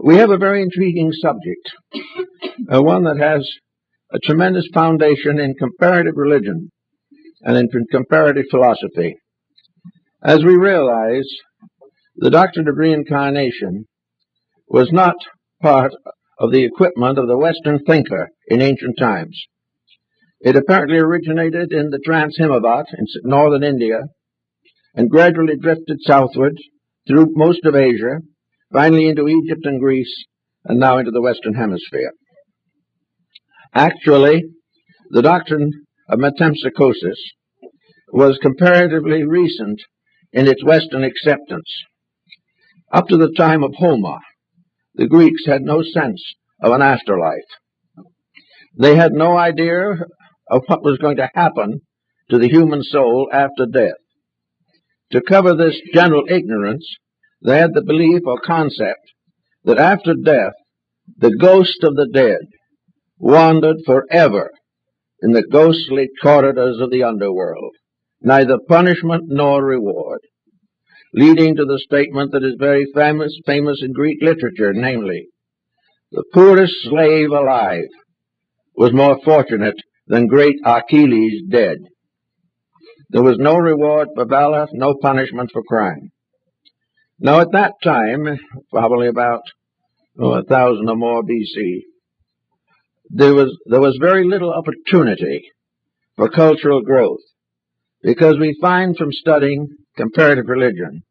We have a very intriguing subject, one that has a tremendous foundation in comparative religion and in comparative philosophy. As we realize, the doctrine of reincarnation was not part of the equipment of the Western thinker in ancient times. It apparently originated in the Trans-Himavat in northern India and gradually drifted southward through most of Asia, finally into Egypt and Greece, and now into the Western Hemisphere. Actually, the doctrine of metempsychosis was comparatively recent in its Western acceptance. Up to the time of Homer, the Greeks had no sense of an afterlife. They had no idea of what was going to happen to the human soul after death. To cover this general ignorance, they had the belief or concept that after death, the ghost of the dead wandered forever in the ghostly corridors of the underworld, neither punishment nor reward, leading to the statement that is very famous in Greek literature, namely, the poorest slave alive was more fortunate than great Achilles dead. There was no reward for valor, no punishment for crime. Now at that time, probably about 1000 or more BC, there was very little opportunity for cultural growth, because we find from studying comparative religion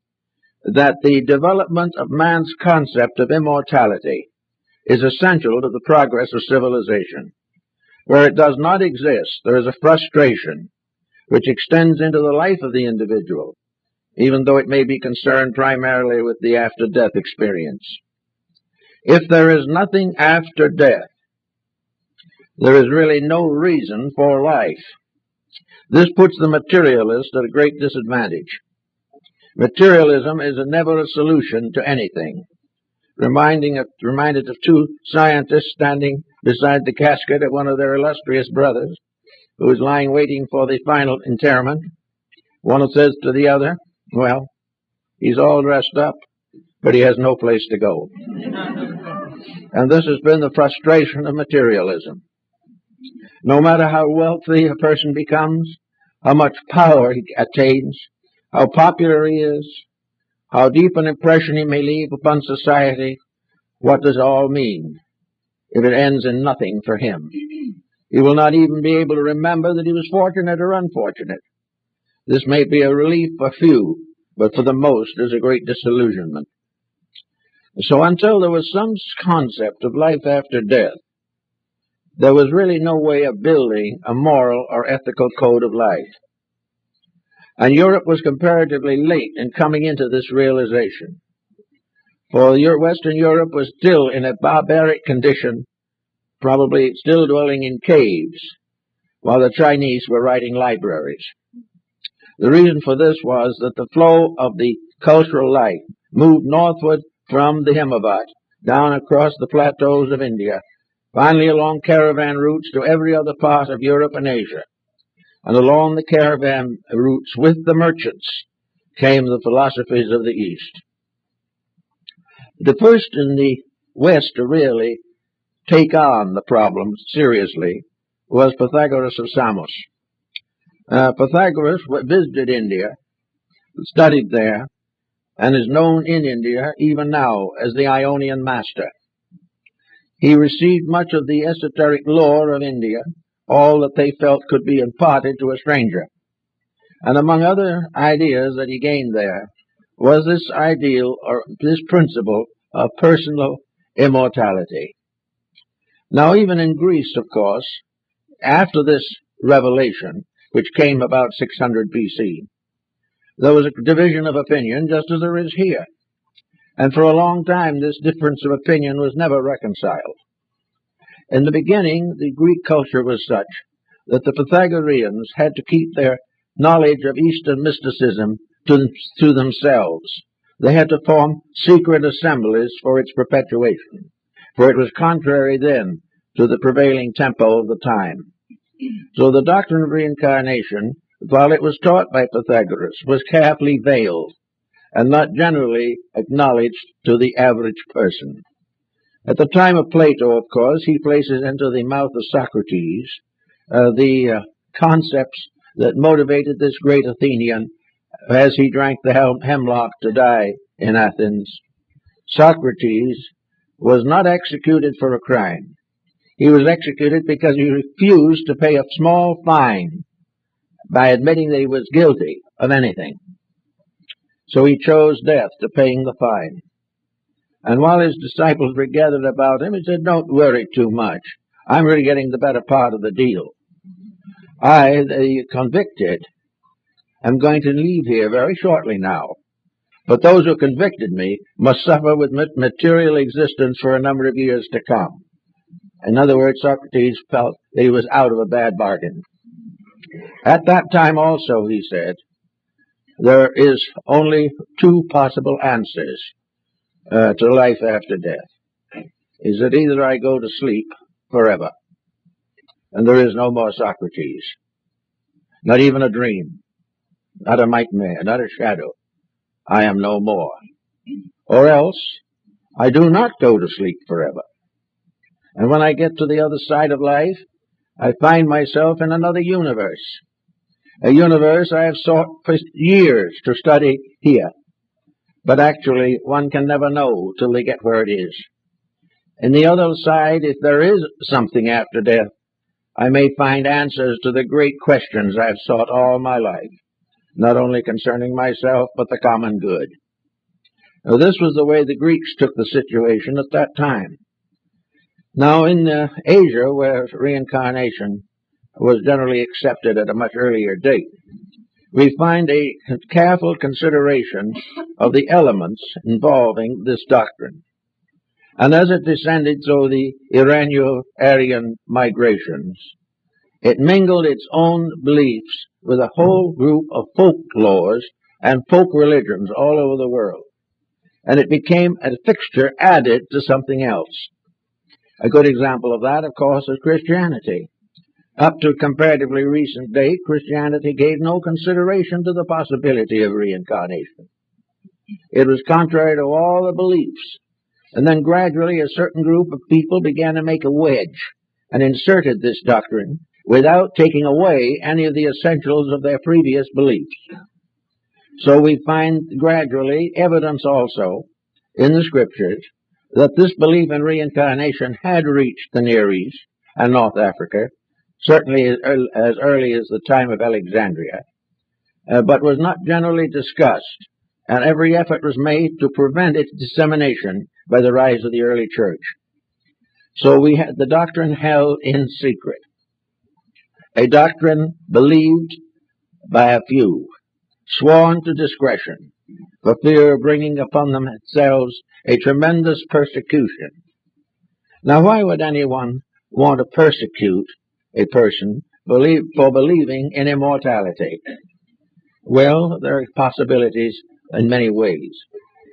that the development of man's concept of immortality is essential to the progress of civilization. Where it does not exist, there is a frustration which extends into the life of the individual, even though it may be concerned primarily with the after-death experience. If there is nothing after death, there is really no reason for life. This puts the materialist at a great disadvantage. Materialism is never a solution to anything. Reminded of two scientists standing beside the casket of one of their illustrious brothers, who is lying waiting for the final interment. One says to the other, well, he's all dressed up, but he has no place to go. And this has been the frustration of materialism. No matter how wealthy a person becomes, how much power he attains, how popular he is, how deep an impression he may leave upon society, what does it all mean if it ends in nothing for him? He will not even be able to remember that he was fortunate or unfortunate. This may be a relief for few, but for the most is a great disillusionment. So until there was some concept of life after death, there was really no way of building a moral or ethical code of life. And Europe was comparatively late in coming into this realization. For Western Europe was still in a barbaric condition, probably still dwelling in caves, while the Chinese were writing libraries. The reason for this was that the flow of the cultural life moved northward from the Himavat, down across the plateaus of India, finally along caravan routes to every other part of Europe and Asia. And along the caravan routes with the merchants came the philosophies of the East. The first in the West to really take on the problem seriously was Pythagoras of Samos. Pythagoras visited India, studied there, and is known in India even now as the Ionian master. He received much of the esoteric lore of India, all that they felt could be imparted to a stranger. And among other ideas that he gained there was this ideal, or this principle of personal immortality. Now, even in Greece, of course, after this revelation, which came about 600 BC, there was a division of opinion just as there is here. And for a long time, this difference of opinion was never reconciled. In the beginning, the Greek culture was such that the Pythagoreans had to keep their knowledge of Eastern mysticism to themselves. They had to form secret assemblies for its perpetuation, for it was contrary then to the prevailing tempo of the time. So the doctrine of reincarnation, while it was taught by Pythagoras, was carefully veiled and not generally acknowledged to the average person. At the time of Plato, of course, he places into the mouth of Socrates the concepts that motivated this great Athenian as he drank the hemlock to die in Athens. Socrates was not executed for a crime. He was executed because he refused to pay a small fine by admitting that he was guilty of anything. So he chose death to paying the fine. And while his disciples were gathered about him, he said, "Don't worry too much. I'm really getting the better part of the deal. I, the convicted, am going to leave here very shortly now. But those who convicted me must suffer with material existence for a number of years to come." In other words, Socrates felt that he was out of a bad bargain. At that time also, he said, there is only two possible answers to life after death. Is that either I go to sleep forever, and there is no more Socrates, not even a dream, not a nightmare, not a shadow. I am no more. Or else I do not go to sleep forever. And when I get to the other side of life, I find myself in another universe, a universe I have sought for years to study here. But actually, one can never know till they get where it is. In the other side, if there is something after death, I may find answers to the great questions I have sought all my life, not only concerning myself, but the common good. Now, this was the way the Greeks took the situation at that time. Now, in Asia, where reincarnation was generally accepted at a much earlier date, we find a careful consideration of the elements involving this doctrine. And as it descended through the Iranian-Aryan migrations, it mingled its own beliefs with a whole group of folklores and folk religions all over the world. And it became a fixture added to something else. A good example of that, of course, is Christianity. Up to a comparatively recent date, Christianity gave no consideration to the possibility of reincarnation. It was contrary to all the beliefs. And then gradually a certain group of people began to make a wedge and inserted this doctrine without taking away any of the essentials of their previous beliefs. So we find gradually evidence also in the scriptures that this belief in reincarnation had reached the Near East and North Africa, certainly as early as the time of Alexandria, but was not generally discussed, and every effort was made to prevent its dissemination by the rise of the early church. So we had the doctrine held in secret, a doctrine believed by a few, sworn to discretion, for fear of bringing upon themselves a tremendous persecution. Now, why would anyone want to persecute a person for believing in immortality? Well, there are possibilities in many ways,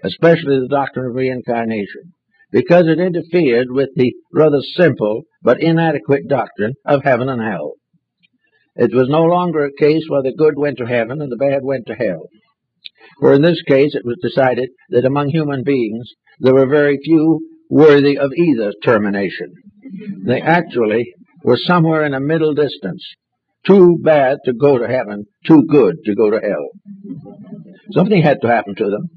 especially the doctrine of reincarnation, because it interfered with the rather simple but inadequate doctrine of heaven and hell. It was no longer a case where the good went to heaven and the bad went to hell. For in this case it was decided that among human beings there were very few worthy of either termination. They actually were somewhere in a middle distance, too bad to go to heaven, too good to go to hell. Something had to happen to them.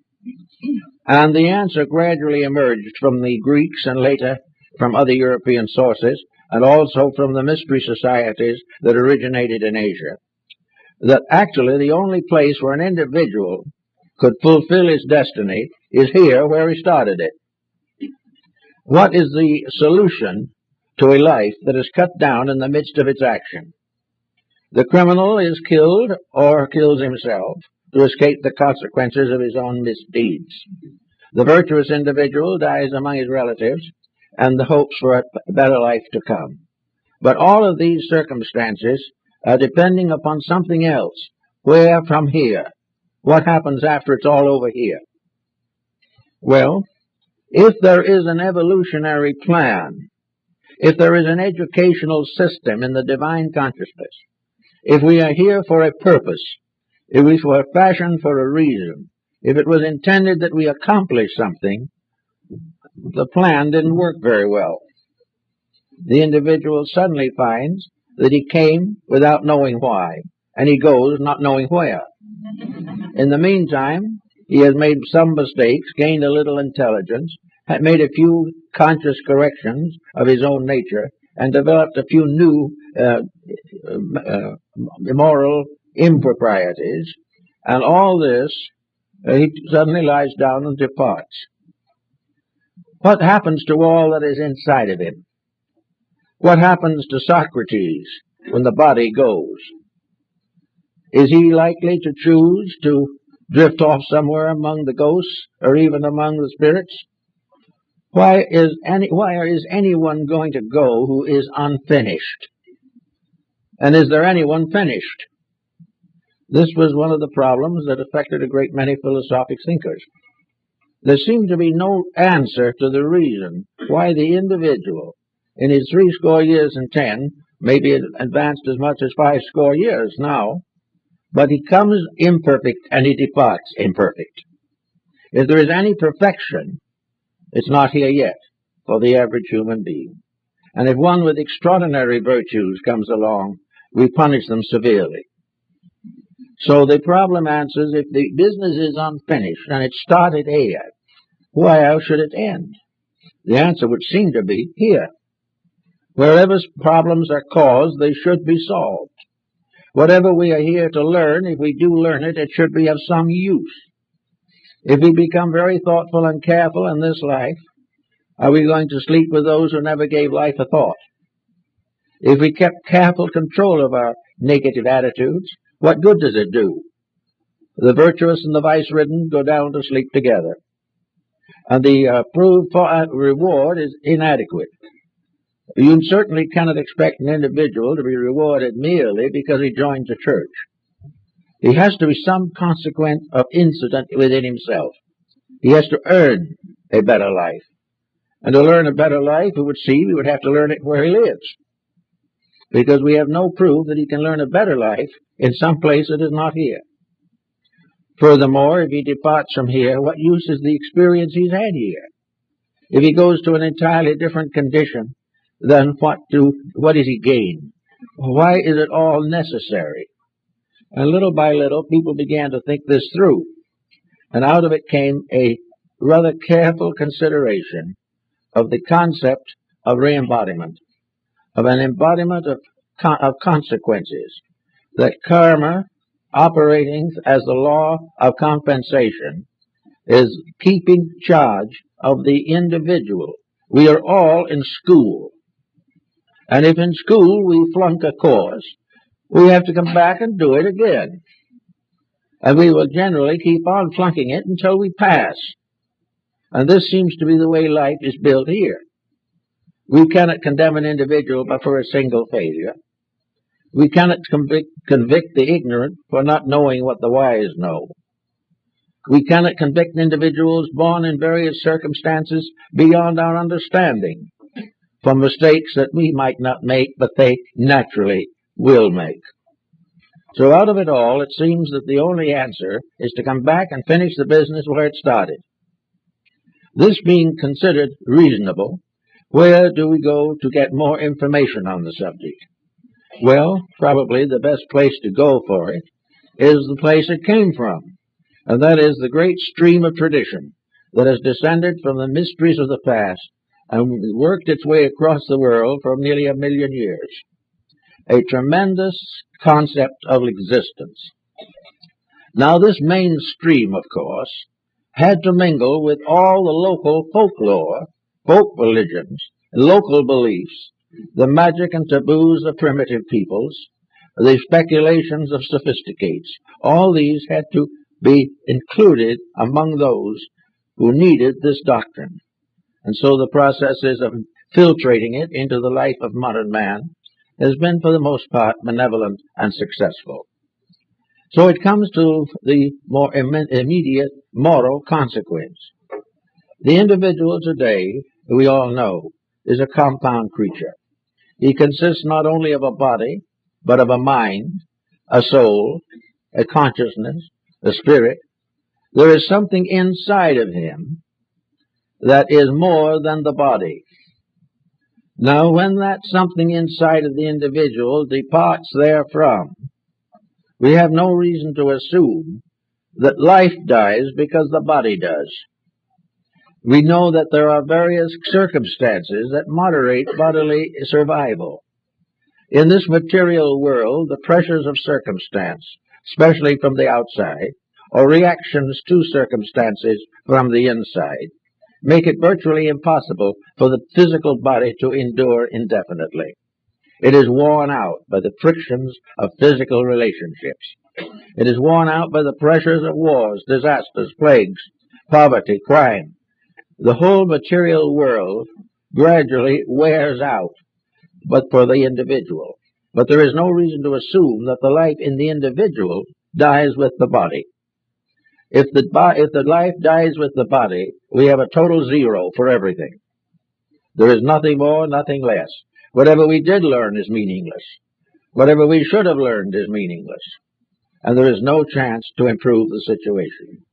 And the answer gradually emerged from the Greeks and later from other European sources, and also from the mystery societies that originated in Asia, that actually the only place where an individual could fulfill his destiny is here where he started it. What is the solution to a life that is cut down in the midst of its action? The criminal is killed or kills himself to escape the consequences of his own misdeeds. The virtuous individual dies among his relatives and the hopes for a better life to come. But all of these circumstances are depending upon something else. Where from here? What happens after it's all over here? Well, if there is an evolutionary plan, if there is an educational system in the divine consciousness, if we are here for a purpose, if we were fashioned for a reason, if it was intended that we accomplish something, the plan didn't work very well. The individual suddenly finds that he came without knowing why, and he goes not knowing where. In the meantime, he has made some mistakes, gained a little intelligence, had made a few conscious corrections of his own nature, and developed a few new moral improprieties, and all this he suddenly lies down and departs. What happens to all that is inside of him? What happens to Socrates when the body goes? Is he likely to choose to drift off somewhere among the ghosts or even among the spirits? Why is anyone going to go who is unfinished? And is there anyone finished? This was one of the problems that affected a great many philosophic thinkers. There seemed to be no answer to the reason why the individual, in his 80 years and 10, maybe advanced as much as 50 years now, but he comes imperfect and he departs imperfect. If there is any perfection, it's not here yet for the average human being. And if one with extraordinary virtues comes along, we punish them severely. So the problem answers, if the business is unfinished and it started here, why else should it end? The answer would seem to be here. Wherever problems are caused, they should be solved. Whatever we are here to learn, if we do learn it, it should be of some use. If we become very thoughtful and careful in this life, are we going to sleep with those who never gave life a thought? If we kept careful control of our negative attitudes, what good does it do? The virtuous and the vice-ridden go down to sleep together. And the proved reward is inadequate. You certainly cannot expect an individual to be rewarded merely because he joins a church. He has to be some consequence of incident within himself. He has to earn a better life. And to learn a better life, it would seem, he would have to learn it where he lives. Because we have no proof that he can learn a better life in some place that is not here. Furthermore, if he departs from here, what use is the experience he's had here? If he goes to an entirely different condition, then what does he gain? Why is it all necessary? And little by little, people began to think this through. And out of it came a rather careful consideration of the concept of re-embodiment, of an embodiment of consequences, that karma, operating as the law of compensation, is keeping charge of the individual. We are all in school. And if in school we flunk a course, we have to come back and do it again. And we will generally keep on flunking it until we pass. And this seems to be the way life is built here. We cannot condemn an individual for a single failure. We cannot convict the ignorant for not knowing what the wise know. We cannot convict individuals born in various circumstances beyond our understanding for mistakes that we might not make, but they naturally will make. So out of it all, it seems that the only answer is to come back and finish the business where it started. This being considered reasonable, where do we go to get more information on the subject? Well, probably the best place to go for it is the place it came from, and that is the great stream of tradition that has descended from the mysteries of the past and worked its way across the world for nearly 1 million years. A tremendous concept of existence. Now, this main stream, of course, had to mingle with all the local folklore, folk religions, local beliefs, the magic and taboos of primitive peoples, the speculations of sophisticates. All these had to be included among those who needed this doctrine. And so the processes of filtrating it into the life of modern man has been, for the most part, benevolent and successful. So it comes to the more immediate moral consequence. The individual today, we all know, is a compound creature. He consists not only of a body, but of a mind, a soul, a consciousness, a spirit. There is something inside of him that is more than the body. Now, when that something inside of the individual departs therefrom, we have no reason to assume that life dies because the body does. We know that there are various circumstances that moderate bodily survival. In this material world, the pressures of circumstance, especially from the outside, or reactions to circumstances from the inside, make it virtually impossible for the physical body to endure indefinitely. It is worn out by the frictions of physical relationships. It is worn out by the pressures of wars, disasters, plagues, poverty, crime. The whole material world gradually wears out, but for the individual. But there is no reason to assume that the life in the individual dies with the body. If the life dies with the body, we have a total zero for everything. There is nothing more, nothing less. Whatever we did learn is meaningless. Whatever we should have learned is meaningless. And there is no chance to improve the situation.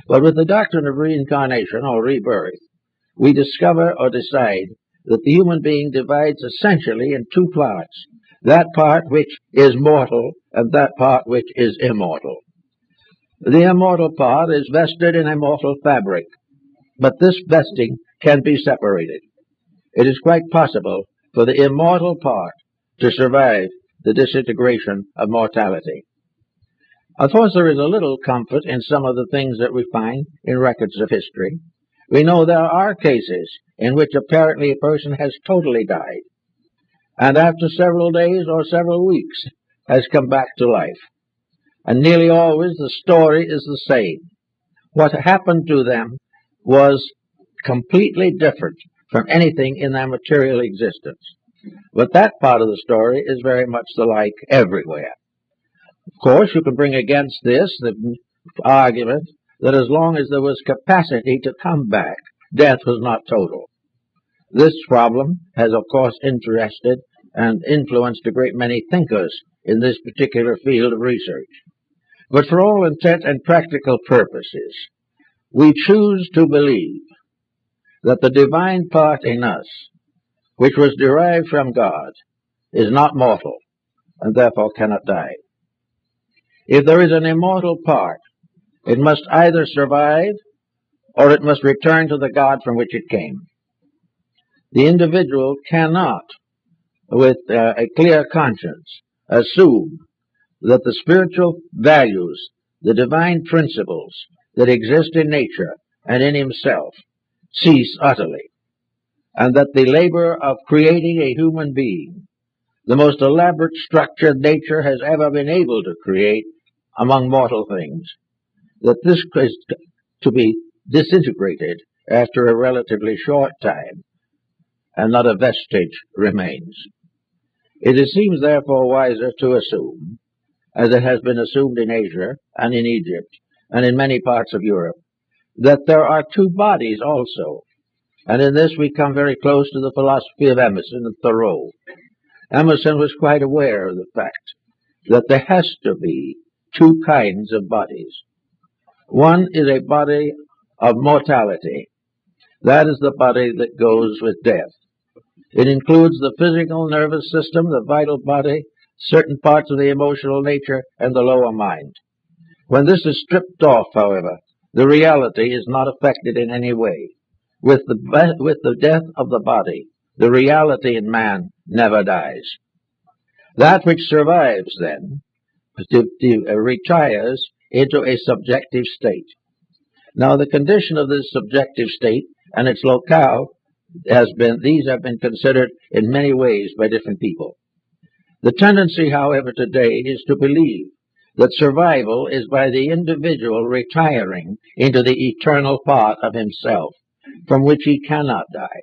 But with the doctrine of reincarnation or rebirth, we discover or decide that the human being divides essentially in two parts. That part which is mortal and that part which is immortal. The immortal part is vested in a mortal fabric, but this vesting can be separated. It is quite possible for the immortal part to survive the disintegration of mortality. Of course, there is a little comfort in some of the things that we find in records of history. We know there are cases in which apparently a person has totally died, and after several days or several weeks has come back to life. And nearly always the story is the same. What happened to them was completely different from anything in their material existence. But that part of the story is very much alike everywhere. Of course, you can bring against this the argument that as long as there was capacity to come back, death was not total. This problem has, of course, interested and influenced a great many thinkers in this particular field of research. But for all intent and practical purposes, we choose to believe that the divine part in us, which was derived from God, is not mortal and therefore cannot die. If there is an immortal part, it must either survive or it must return to the God from which it came. The individual cannot, with a clear conscience, assume that the spiritual values, the divine principles that exist in nature and in himself cease utterly, and that the labor of creating a human being, the most elaborate structure nature has ever been able to create among mortal things, that this is to be disintegrated after a relatively short time, and not a vestige remains. It seems therefore wiser to assume, as it has been assumed in Asia and in Egypt and in many parts of Europe, that there are two bodies also. And in this we come very close to the philosophy of Emerson and Thoreau. Emerson was quite aware of the fact that there has to be two kinds of bodies. One is a body of mortality. That is the body that goes with death. It includes the physical nervous system, the vital body, certain parts of the emotional nature, and the lower mind. When this is stripped off, however, the reality is not affected in any way. With the death of the body, the reality in man never dies. That which survives, then, retires into a subjective state. Now, the condition of this subjective state and its locale these have been considered in many ways by different people. The tendency, however, today is to believe that survival is by the individual retiring into the eternal part of himself, from which he cannot die.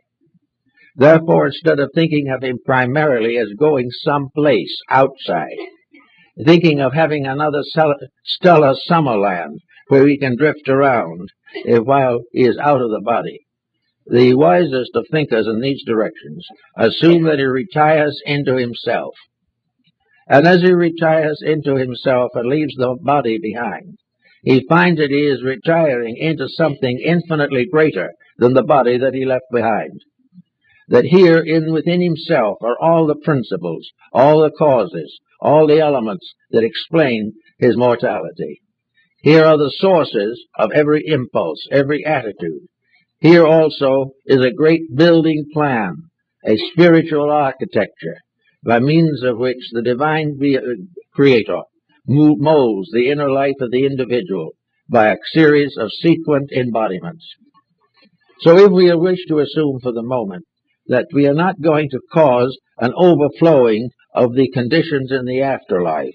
Therefore, instead of thinking of him primarily as going someplace outside, thinking of having another stellar summerland where he can drift around while he is out of the body, the wisest of thinkers in these directions assume that he retires into himself. And as he retires into himself and leaves the body behind, he finds that he is retiring into something infinitely greater than the body that he left behind. That here within himself are all the principles, all the causes, all the elements that explain his mortality. Here are the sources of every impulse, every attitude. Here also is a great building plan, a spiritual architecture, by means of which the divine creator molds the inner life of the individual by a series of sequent embodiments. So if we wish to assume for the moment that we are not going to cause an overflowing of the conditions in the afterlife,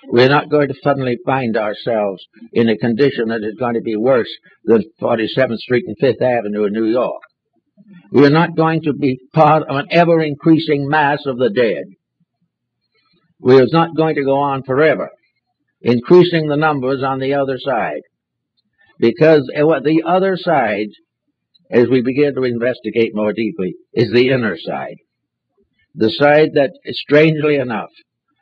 we're not going to suddenly find ourselves in a condition that is going to be worse than 47th Street and 5th Avenue in New York. We're not going to be part of an ever-increasing mass of the dead. We're not going to go on forever, increasing the numbers on the other side. Because the other side, as we begin to investigate more deeply, is the inner side. The side that, strangely enough,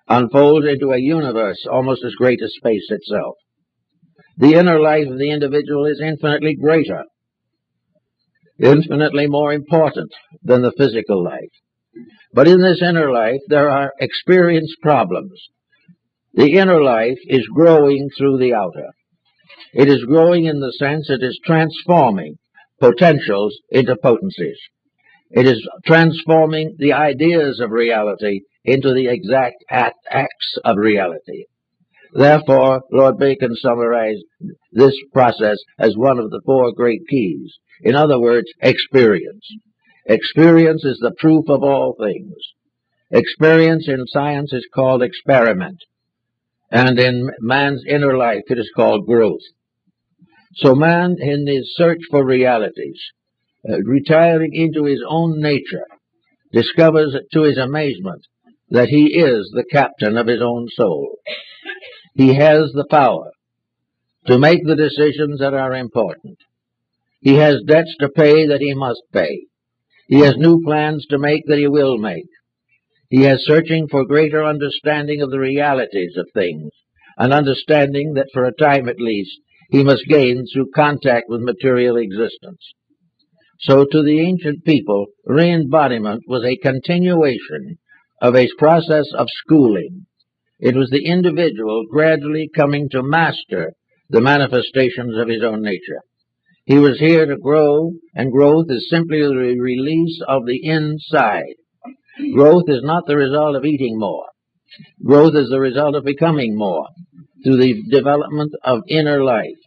unfolds into a universe almost as great as space itself. The inner life of the individual is infinitely greater, infinitely more important than the physical life. But in this inner life, there are experience problems. The inner life is growing through the outer. It is growing in the sense it is transforming potentials into potencies. It is transforming the ideas of reality into the exact acts of reality. Therefore, Lord Bacon summarized this process as one of the four great keys. In other words, experience. Experience is the proof of all things. Experience in science is called experiment, and in man's inner life it is called growth. So man, in his search for realities, retiring into his own nature, discovers to his amazement that he is the captain of his own soul. He has the power to make the decisions that are important. He has debts to pay that he must pay. He has new plans to make that he will make. He is searching for greater understanding of the realities of things, an understanding that for a time at least he must gain through contact with material existence. So to the ancient people, re-embodiment was a continuation of a process of schooling. It was the individual gradually coming to master the manifestations of his own nature. He was here to grow, and growth is simply the release of the inside. Growth is not the result of eating more. Growth is the result of becoming more through the development of inner life.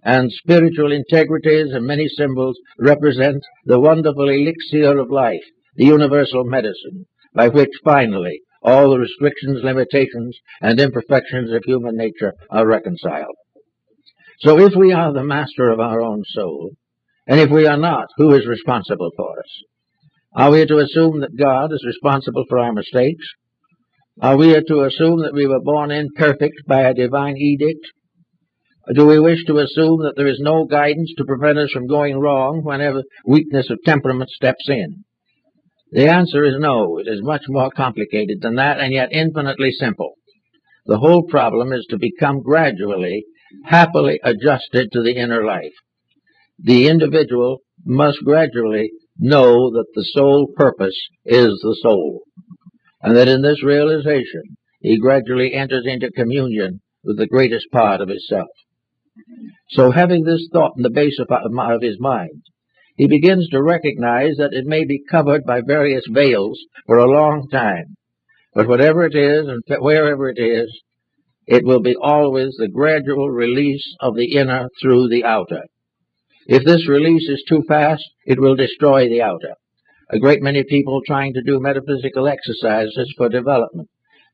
And spiritual integrities and many symbols represent the wonderful elixir of life, the universal medicine, by which finally all the restrictions, limitations, and imperfections of human nature are reconciled. So if we are the master of our own soul, and if we are not, who is responsible for us? Are we to assume that God is responsible for our mistakes? Are we to assume that we were born imperfect by a divine edict? Do we wish to assume that there is no guidance to prevent us from going wrong whenever weakness of temperament steps in? The answer is no. It is much more complicated than that, and yet infinitely simple. The whole problem is to become gradually, happily adjusted to the inner life. The individual must gradually know that the sole purpose is the soul, and that in this realization he gradually enters into communion with the greatest part of himself. So having this thought in the base of his mind, he begins to recognize that it may be covered by various veils for a long time. But whatever it is and wherever it is, it will be always the gradual release of the inner through the outer. If this release is too fast, it will destroy the outer. A great many people trying to do metaphysical exercises for development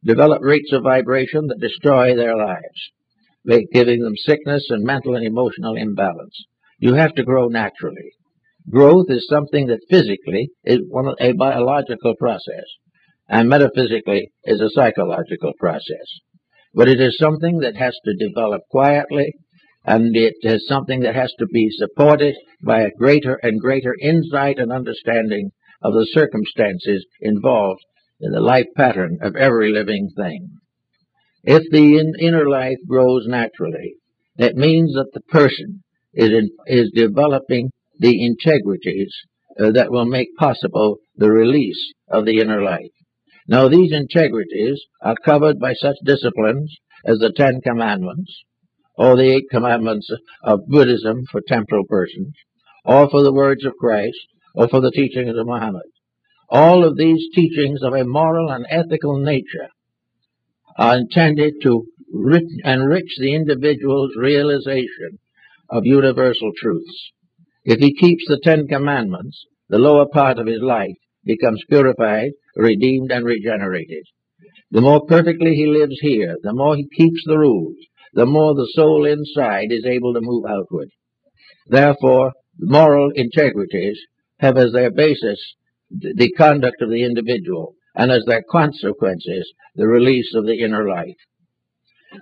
develop rates of vibration that destroy their lives, giving them sickness and mental and emotional imbalance. You have to grow naturally. Growth is something that physically is a biological process, and metaphysically is a psychological process. But it is something that has to develop quietly, and it is something that has to be supported by a greater and greater insight and understanding of the circumstances involved in the life pattern of every living thing. If the inner life grows naturally, It means that the person is developing the integrities that will make possible the release of the inner life. Now, these integrities are covered by such disciplines as the Ten Commandments, or the 8 Commandments of Buddhism for temporal persons, or for the words of Christ, or for the teachings of Muhammad. All of these teachings of a moral and ethical nature are intended to enrich the individual's realization of universal truths. If he keeps the 10 Commandments, the lower part of his life becomes purified, redeemed, and regenerated. The more perfectly he lives here, the more he keeps the rules, the more the soul inside is able to move outward. Therefore, moral integrities have as their basis the conduct of the individual, and as their consequences, the release of the inner life.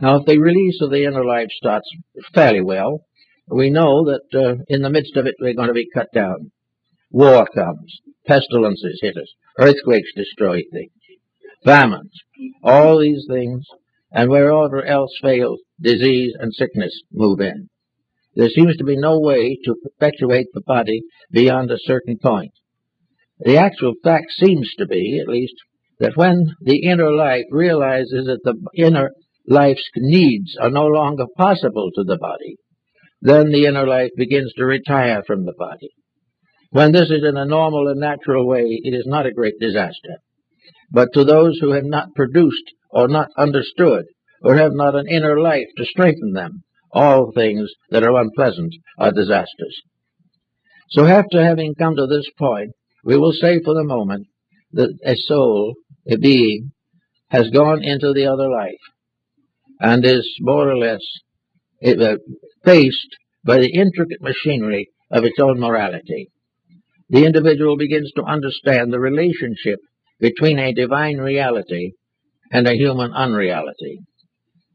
Now, if the release of the inner life starts fairly well, we know that in the midst of it we're going to be cut down. War comes, pestilences hit us, earthquakes destroy things, famines, all these things, and wherever else fails, disease and sickness move in. There seems to be no way to perpetuate the body beyond a certain point. The actual fact seems to be, at least, that when the inner life realizes that the inner life's needs are no longer possible to the body, then the inner life begins to retire from the body. When this is in a normal and natural way, it is not a great disaster. But to those who have not produced or not understood or have not an inner life to strengthen them, all things that are unpleasant are disasters. So after having come to this point, we will say for the moment that a soul, a being, has gone into the other life and is more or less faced by the intricate machinery of its own morality. The individual begins to understand the relationship between a divine reality and a human unreality.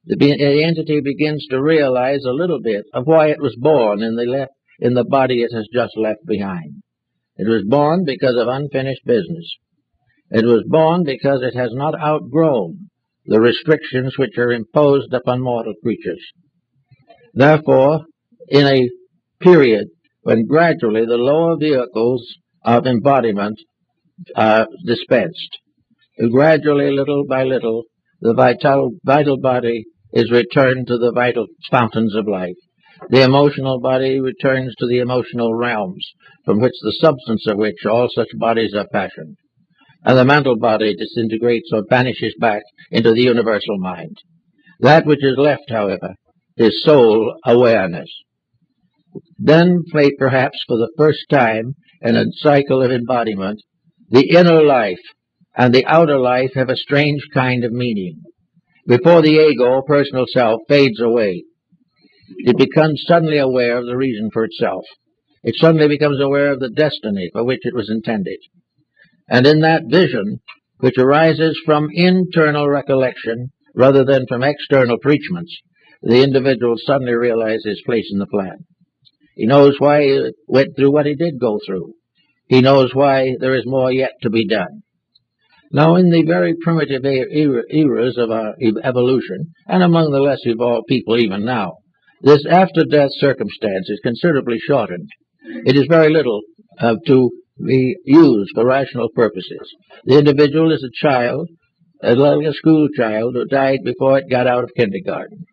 The entity begins to realize a little bit of why it was born in the body it has just left behind. It was born because of unfinished business. It was born because it has not outgrown the restrictions which are imposed upon mortal creatures. Therefore, in a period when gradually the lower vehicles of embodiment are dispensed, gradually, little by little, the vital body is returned to the vital fountains of life. The emotional body returns to the emotional realms, from which the substance of which all such bodies are fashioned. And the mental body disintegrates or vanishes back into the universal mind. That which is left, however, is soul awareness. Then, perhaps for the first time in a cycle of embodiment, the inner life and the outer life have a strange kind of meaning. Before the ego, personal self, fades away, it becomes suddenly aware of the reason for itself. It suddenly becomes aware of the destiny for which it was intended. And in that vision, which arises from internal recollection rather than from external preachments, the individual suddenly realizes his place in the plan. He knows why he went through what he did go through. He knows why there is more yet to be done. Now, in the very primitive eras of our evolution, and among the less evolved people even now, this after-death circumstance is considerably shortened. It is very little to be used for rational purposes. The individual is a child, like a school child who died before it got out of kindergarten.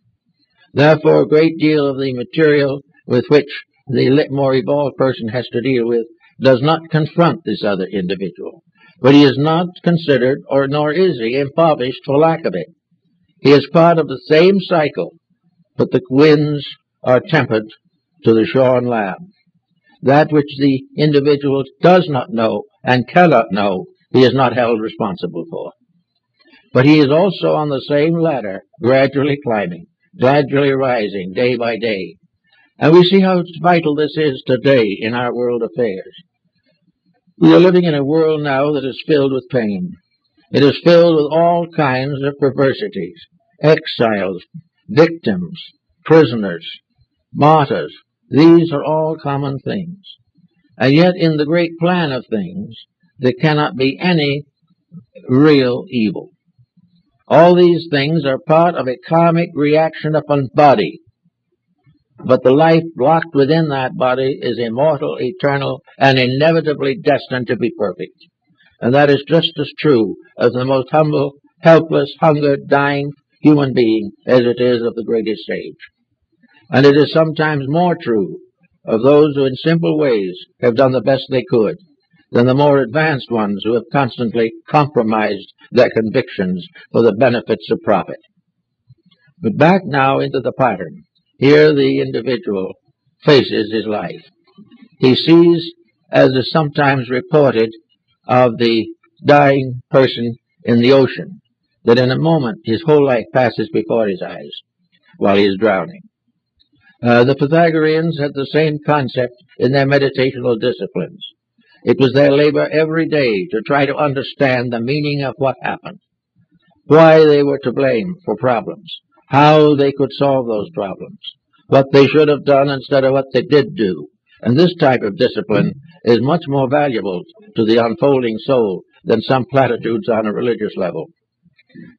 Therefore, a great deal of the material with which the more evolved person has to deal with does not confront this other individual. But he is not considered, nor is he impoverished for lack of it. He is part of the same cycle, but the winds are tempered to the shorn lamb. That which the individual does not know and cannot know, he is not held responsible for. But he is also on the same ladder, gradually climbing, gradually rising day by day. And we see how vital this is today in our world affairs. We are living in a world now that is filled with pain. It is filled with all kinds of perversities, exiles, victims, prisoners, martyrs. These are all common things. And yet in the great plan of things, there cannot be any real evil. All these things are part of a karmic reaction upon body. but the life locked within that body is immortal, eternal, and inevitably destined to be perfect. And that is just as true of the most humble, helpless, hungered, dying human being as it is of the greatest sage. And it is sometimes more true of those who in simple ways have done the best they could than the more advanced ones who have constantly compromised their convictions for the benefits of profit. But back now into the pattern. Here the individual faces his life. He sees, as is sometimes reported of the dying person in the ocean, that in a moment his whole life passes before his eyes while he is drowning. The Pythagoreans had the same concept in their meditational disciplines. It was their labor every day to try to understand the meaning of what happened, why they were to blame for problems, how they could solve those problems, what they should have done instead of what they did do. And this type of discipline is much more valuable to the unfolding soul than some platitudes on a religious level.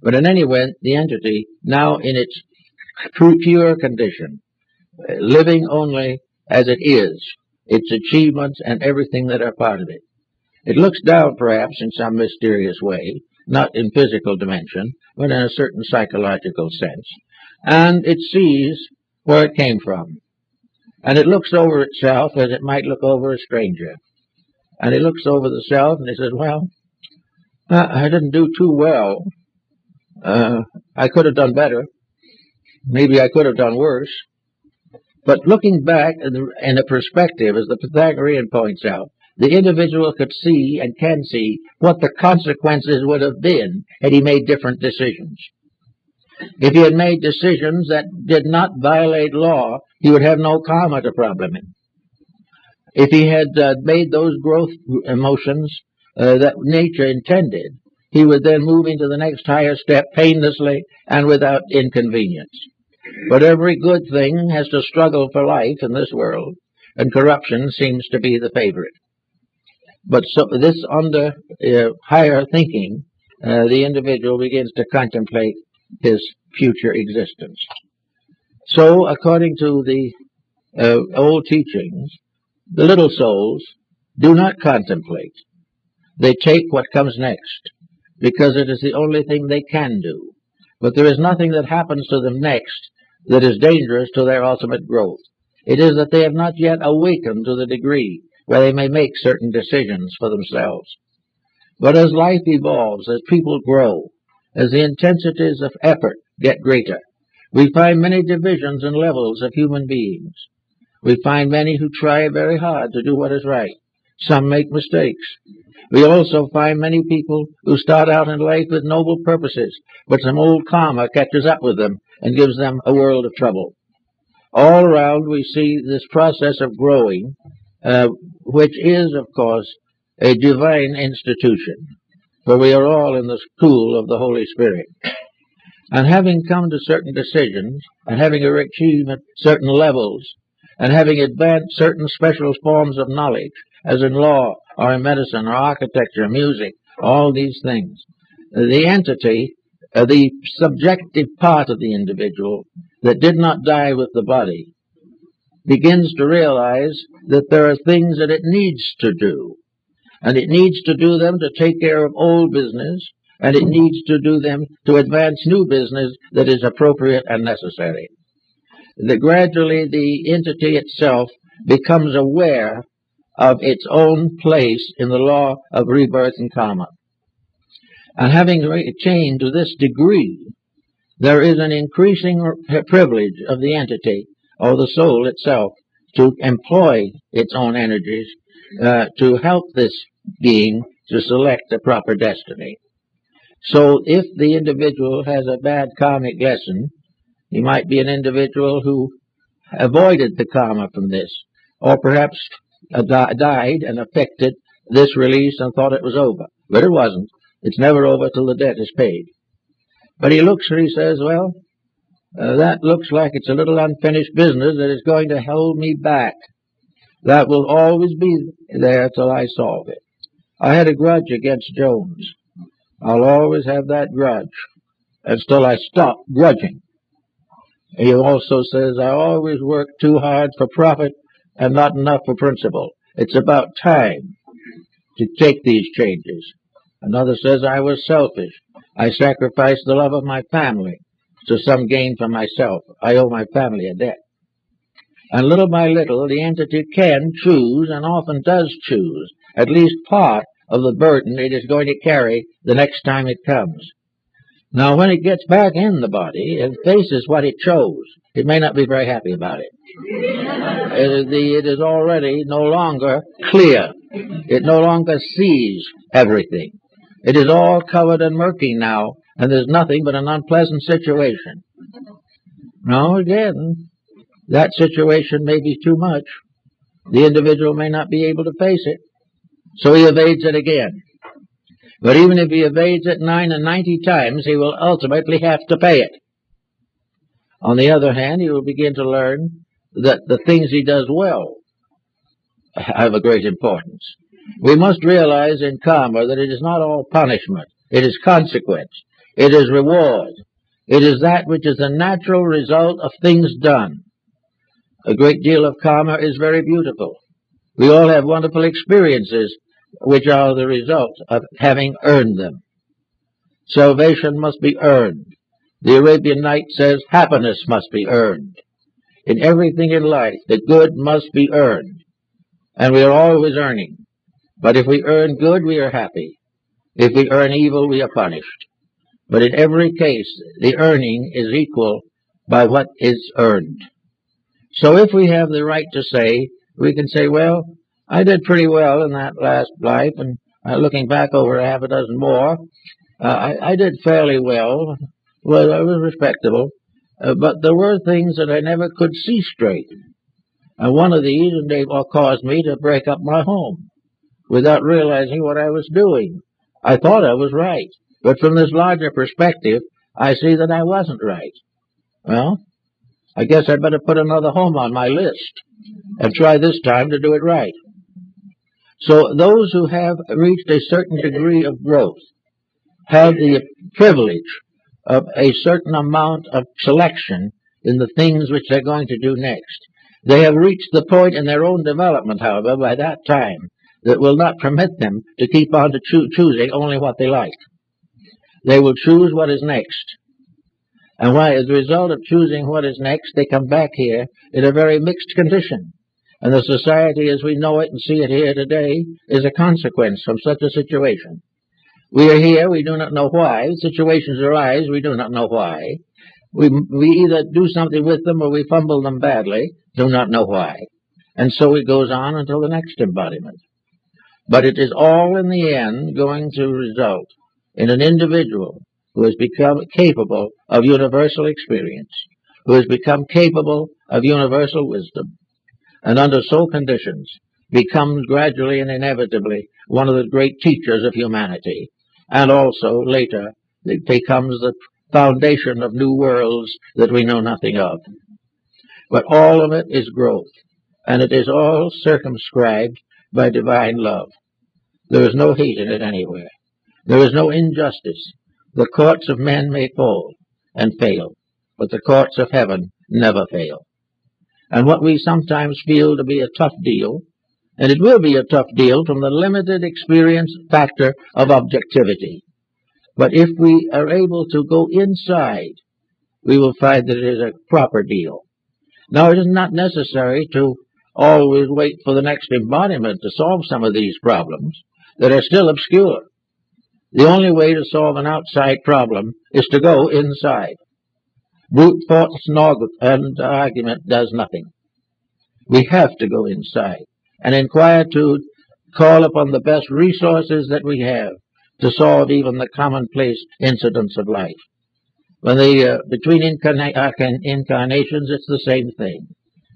But in any event, the entity, now in its pure condition, living only as it is, its achievements and everything that are part of it. It looks down, perhaps, in some mysterious way, not in physical dimension, but in a certain psychological sense, and it sees where it came from. And it looks over itself as it might look over a stranger. And it looks over the self and it says, well, I didn't do too well. I could have done better. Maybe I could have done worse. But looking back in a perspective, as the Pythagorean points out, the individual could see and can see what the consequences would have been had he made different decisions. If he had made decisions that did not violate law, he would have no karma to problem him. If he had made those growth emotions that nature intended, he would then move into the next higher step painlessly and without inconvenience. But every good thing has to struggle for life in this world, and corruption seems to be the favorite. But so this under higher thinking, the individual begins to contemplate his future existence. So, according to the old teachings, the little souls do not contemplate. They take what comes next, because it is the only thing they can do. But there is nothing that happens to them next that is dangerous to their ultimate growth. It is that they have not yet awakened to the degree where they may make certain decisions for themselves. But as life evolves, as people grow, as the intensities of effort get greater, we find many divisions and levels of human beings. We find many who try very hard to do what is right. Some make mistakes. We also find many people who start out in life with noble purposes, but some old karma catches up with them and gives them a world of trouble. All around we see this process of growing, which is, of course, a divine institution, for we are all in the school of the Holy Spirit. And having come to certain decisions, and having achieved certain levels, and having advanced certain special forms of knowledge, as in law, or in medicine, or architecture, music, all these things, the entity, the subjective part of the individual that did not die with the body, begins to realize that there are things that it needs to do. And it needs to do them to take care of old business, and it needs to do them to advance new business that is appropriate and necessary. Gradually, the entity itself becomes aware of its own place in the law of rebirth and karma. And having attained to this degree, there is an increasing privilege of the entity, or the soul itself, to employ its own energies to help this being to select a proper destiny. So if the individual has a bad karmic lesson, he might be an individual who avoided the karma from this, or perhaps died and affected this release and thought it was over. But it wasn't. It's never over till the debt is paid. But he looks and he says, well, that looks like it's a little unfinished business that is going to hold me back. That will always be there till I solve it. I had a grudge against Jones. I'll always have that grudge until I stop grudging. He also says, I always work too hard for profit and not enough for principle. It's about time to take these changes. Another says, I was selfish. I sacrificed the love of my family to some gain for myself. I owe my family a debt. And little by little, the entity can choose, and often does choose, at least part of the burden it is going to carry the next time it comes. Now, when it gets back in the body and faces what it chose, it may not be very happy about it. It is already no longer clear. It no longer sees everything. It is all covered and murky now, and there's nothing but an unpleasant situation. Now, again, that situation may be too much. The individual may not be able to face it, so he evades it again. But even if he evades it 99 times, he will ultimately have to pay it. On the other hand, he will begin to learn that the things he does well have a great importance. We must realize in karma that it is not all punishment. It is consequence. It is reward. It is that which is the natural result of things done. A great deal of karma is very beautiful. We all have wonderful experiences which are the result of having earned them. Salvation must be earned. The Arabian Nights says happiness must be earned. In everything in life, the good must be earned. And we are always earning. But if we earn good, we are happy. If we earn evil, we are punished. But in every case, the earning is equal by what is earned. So if we have the right to say, we can say, well, I did pretty well in that last life, and looking back over half a dozen more, I did fairly well. Well, I was respectable, but there were things that I never could see straight. And one of these, and they caused me to break up my home without realizing what I was doing. I thought I was right, but from this larger perspective, I see that I wasn't right. Well, I guess I'd better put another home on my list and try this time to do it right. So those who have reached a certain degree of growth have the privilege of a certain amount of selection in the things which they're going to do next. They have reached the point in their own development, however, by that time, that will not permit them to keep on to choosing only what they like. They will choose what is next. And why, as a result of choosing what is next, they come back here in a very mixed condition. And the society as we know it and see it here today is a consequence from such a situation. We are here, we do not know why. Situations arise, we do not know why. We either do something with them or we fumble them badly, do not know why. And so it goes on until the next embodiment. But it is all in the end going to result in an individual who has become capable of universal experience, who has become capable of universal wisdom, and under so conditions becomes gradually and inevitably one of the great teachers of humanity, and also later it becomes the foundation of new worlds that we know nothing of. But all of it is growth, and it is all circumscribed by divine love. There is no hate in it anywhere. There is no injustice. The courts of men may fall and fail, but the courts of heaven never fail. And what we sometimes feel to be a tough deal, and it will be a tough deal from the limited experience factor of objectivity. But if we are able to go inside, we will find that it is a proper deal. Now, it is not necessary to always wait for the next embodiment to solve some of these problems that are still obscure. The only way to solve an outside problem is to go inside. Brute force and argument does nothing. We have to go inside and inquire to call upon the best resources that we have to solve even the commonplace incidents of life. When between incarnations, it's the same thing.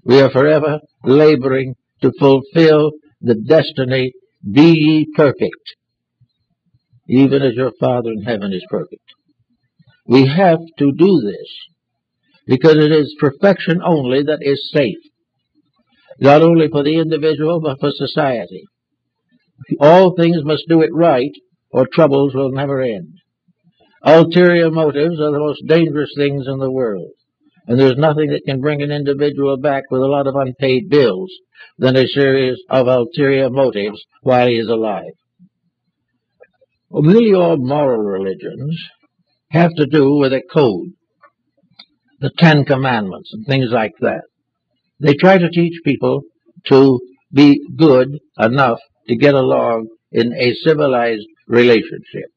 We are forever laboring to fulfill the destiny, be ye perfect, even as your Father in heaven is perfect. We have to do this because it is perfection only that is safe, not only for the individual but for society. All things must do it right or troubles will never end. Ulterior motives are the most dangerous things in the world. And there's nothing that can bring an individual back with a lot of unpaid bills than a series of ulterior motives while he is alive. Well, nearly all moral religions have to do with a code, the Ten Commandments and things like that. They try to teach people to be good enough to get along in a civilized relationship.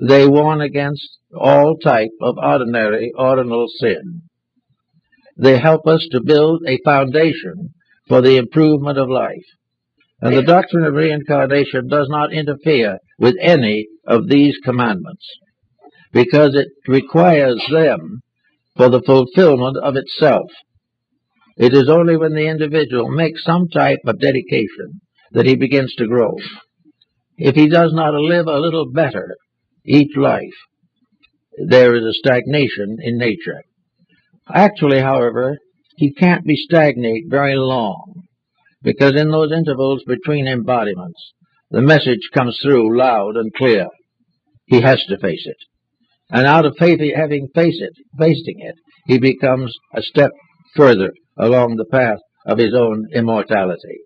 They warn against all type of ordinal sin. They help us to build a foundation for the improvement of life. And the doctrine of reincarnation does not interfere with any of these commandments, because it requires them for the fulfillment of itself. It is only when the individual makes some type of dedication that he begins to grow. If he does not live a little better each life, there is a stagnation in nature. Actually, however, he can't be stagnate very long, because in those intervals between embodiments, the message comes through loud and clear. He has to face it. And out of facing it, he becomes a step further along the path of his own immortality.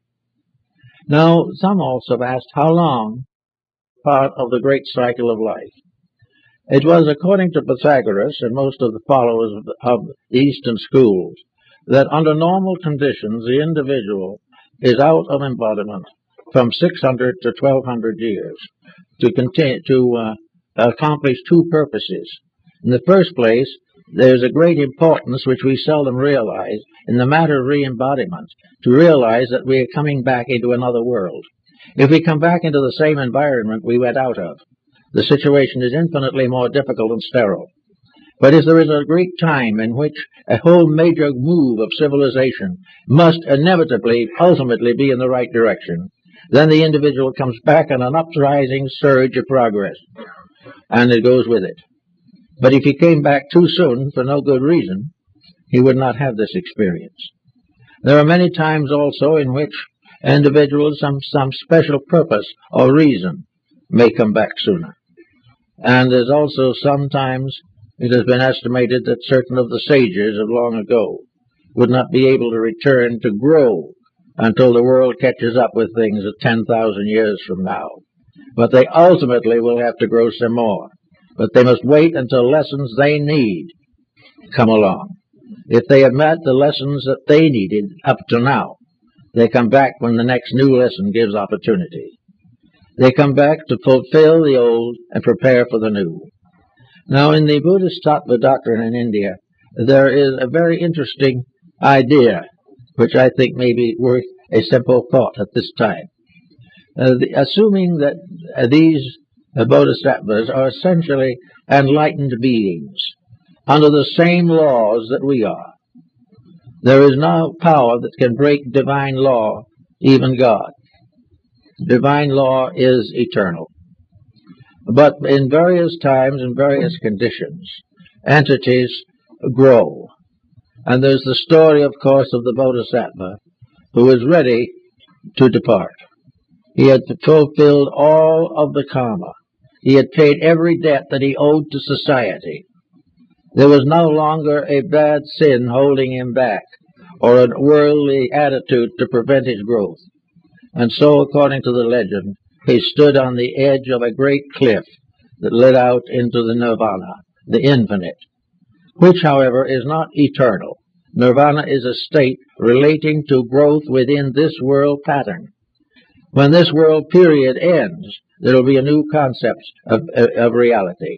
Now, some also have asked how long part of the great cycle of life. It was according to Pythagoras and most of the followers of the Eastern schools that under normal conditions the individual is out of embodiment from 600 to 1200 years to accomplish two purposes. In the first place, there's a great importance which we seldom realize in the matter of re-embodiment, to realize that we are coming back into another world. If we come back into the same environment we went out of, the situation is infinitely more difficult and sterile. But if there is a great time in which a whole major move of civilization must inevitably, ultimately be in the right direction, then the individual comes back on an uprising surge of progress, and it goes with it. But if he came back too soon for no good reason, he would not have this experience. There are many times also in which individuals, some special purpose or reason, may come back sooner. And there's also sometimes it has been estimated that certain of the sages of long ago would not be able to return to grow until the world catches up with things at 10,000 years from now. But they ultimately will have to grow some more. But they must wait until lessons they need come along. If they have met the lessons that they needed up to now, they come back when the next new lesson gives opportunity. They come back to fulfill the old and prepare for the new. Now, in the Buddhist Tattva doctrine in India, there is a very interesting idea, which I think may be worth a simple thought at this time. Assuming that these bodhisattvas are essentially enlightened beings, under the same laws that we are. There is no power that can break divine law, even God. Divine law is eternal. But in various times and various conditions, entities grow. And there's the story, of course, of the Bodhisattva who was ready to depart. He had fulfilled all of the karma. He had paid every debt that he owed to society. There was no longer a bad sin holding him back, or a worldly attitude to prevent his growth. And so, according to the legend, he stood on the edge of a great cliff that led out into the nirvana, the infinite, which, however, is not eternal. Nirvana is a state relating to growth within this world pattern. When this world period ends, there will be a new concept of reality.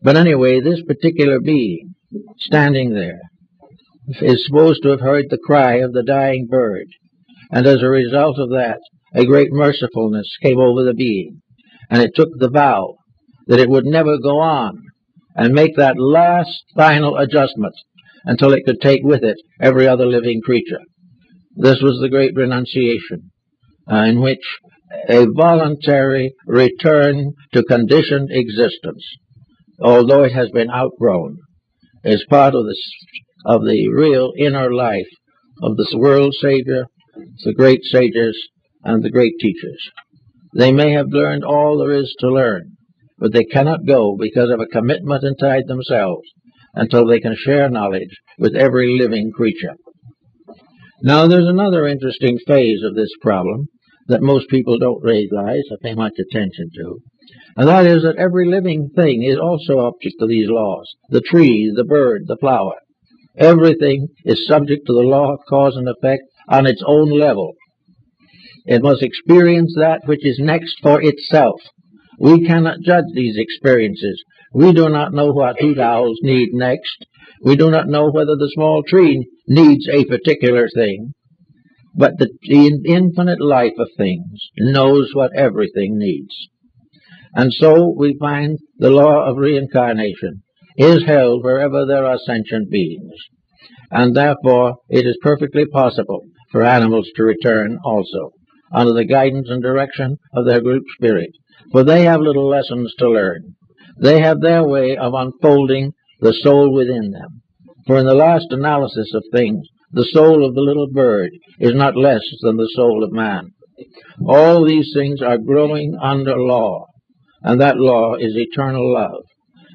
But anyway, this particular being, standing there, is supposed to have heard the cry of the dying bird. And as a result of that, a great mercifulness came over the being. And it took the vow that it would never go on and make that last final adjustment until it could take with it every other living creature. This was the great renunciation, in which a voluntary return to conditioned existence, although it has been outgrown, is part of the real inner life of this world Savior, the great sages, and the great teachers. They may have learned all there is to learn, but they cannot go because of a commitment inside themselves until they can share knowledge with every living creature. Now, there's another interesting phase of this problem that most people don't realize or pay much attention to, and that is that every living thing is also object to these laws. The tree, the bird, the flower. Everything is subject to the law of cause and effect on its own level. It must experience that which is next for itself. We cannot judge these experiences. We do not know what hoot owls need next. We do not know whether the small tree needs a particular thing. But the infinite life of things knows what everything needs. And so we find the law of reincarnation is held wherever there are sentient beings. And therefore it is perfectly possible for animals to return also, under the guidance and direction of their group spirit. For they have little lessons to learn. They have their way of unfolding the soul within them. For in the last analysis of things, the soul of the little bird is not less than the soul of man. All these things are growing under law, and that law is eternal love.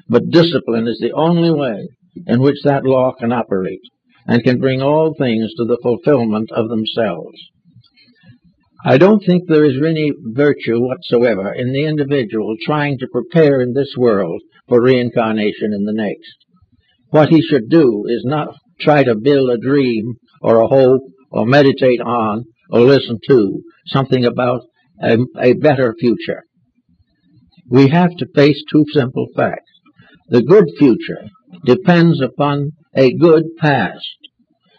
But discipline is the only way in which that law can operate, and can bring all things to the fulfillment of themselves. I don't think there is any virtue whatsoever in the individual trying to prepare in this world for reincarnation in the next. What he should do is not try to build a dream or a hope or meditate on or listen to something about a better future. We have to face two simple facts. The good future depends upon a good past.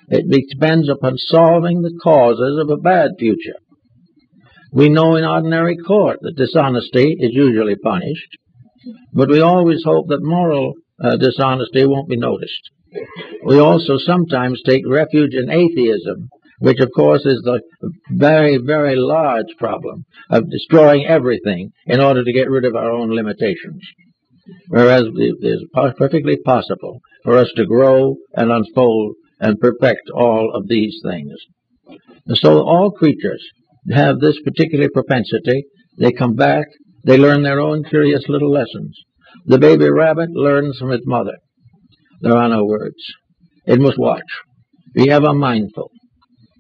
It depends upon solving the causes of a bad future. We know in ordinary court that dishonesty is usually punished, but we always hope that moral dishonesty won't be noticed. We also sometimes take refuge in atheism, which of course is the very, very large problem of destroying everything in order to get rid of our own limitations. Whereas it is perfectly possible for us to grow and unfold and perfect all of these things. And so all creatures have this particular propensity. They come back, they learn their own curious little lessons. The baby rabbit learns from its mother. There are no words. It must watch, be ever mindful.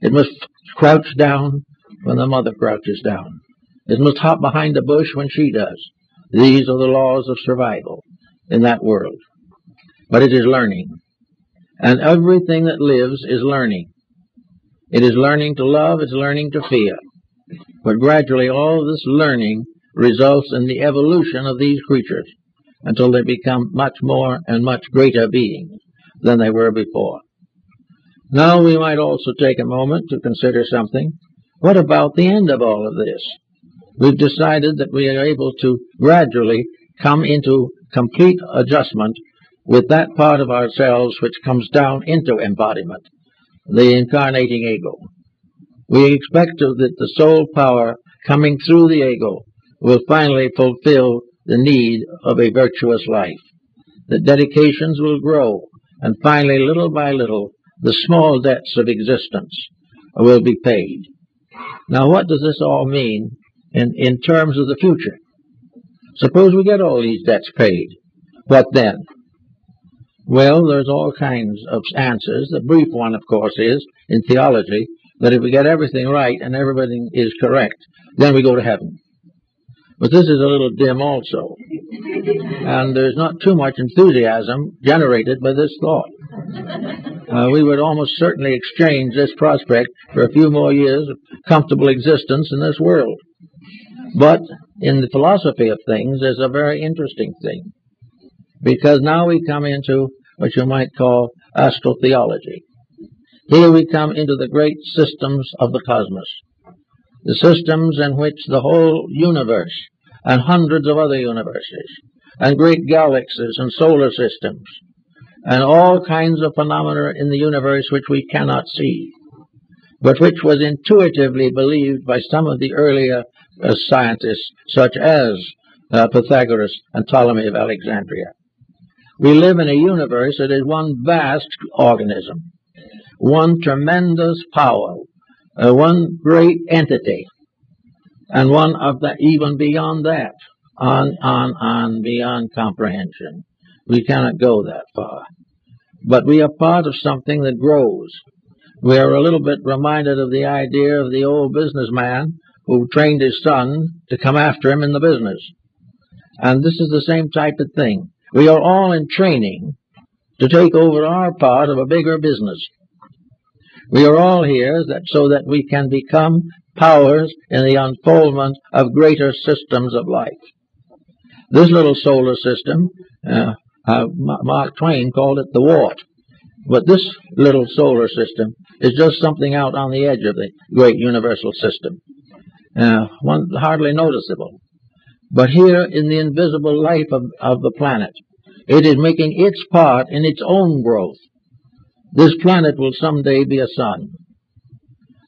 It must crouch down when the mother crouches down. It must hop behind a bush when she does. These are the laws of survival in that world. But it is learning. And everything that lives is learning. It is learning to love, it's learning to fear. But gradually all this learning results in the evolution of these creatures until they become much more and much greater beings than they were before. Now we might also take a moment to consider something. What about the end of all of this? We've decided that we are able to gradually come into complete adjustment with that part of ourselves which comes down into embodiment, the incarnating ego. We expect that the soul power coming through the ego will finally fulfill the need of a virtuous life. The dedications will grow, and finally, little by little, the small debts of existence will be paid. Now, what does this all mean in terms of the future? Suppose we get all these debts paid. What then? Well, there's all kinds of answers. The brief one, of course, is, in theology, that if we get everything right and everything is correct, then we go to heaven. But this is a little dim also. And there's not too much enthusiasm generated by this thought. We would almost certainly exchange this prospect for a few more years of comfortable existence in this world. But in the philosophy of things, there's a very interesting thing. Because now we come into what you might call astrotheology. Here we come into the great systems of the cosmos. The systems in which the whole universe and hundreds of other universes and great galaxies and solar systems and all kinds of phenomena in the universe which we cannot see, but which was intuitively believed by some of the earlier scientists, such as Pythagoras and Ptolemy of Alexandria. We live in a universe that is one vast organism, one tremendous power, one great entity, and one of that even beyond that, on, beyond comprehension. We cannot go that far. but we are part of something that grows. We are a little bit reminded of the idea of the old businessman who trained his son to come after him in the business. And this is the same type of thing. We are all in training to take over our part of a bigger business. We are all here so that we can become powers in the unfoldment of greater systems of life. This little solar system, Mark Twain called it the wart. But this little solar system is just something out on the edge of the great universal system. One hardly noticeable. But here in the invisible life of the planet, it is making its part in its own growth. This planet will someday be a sun.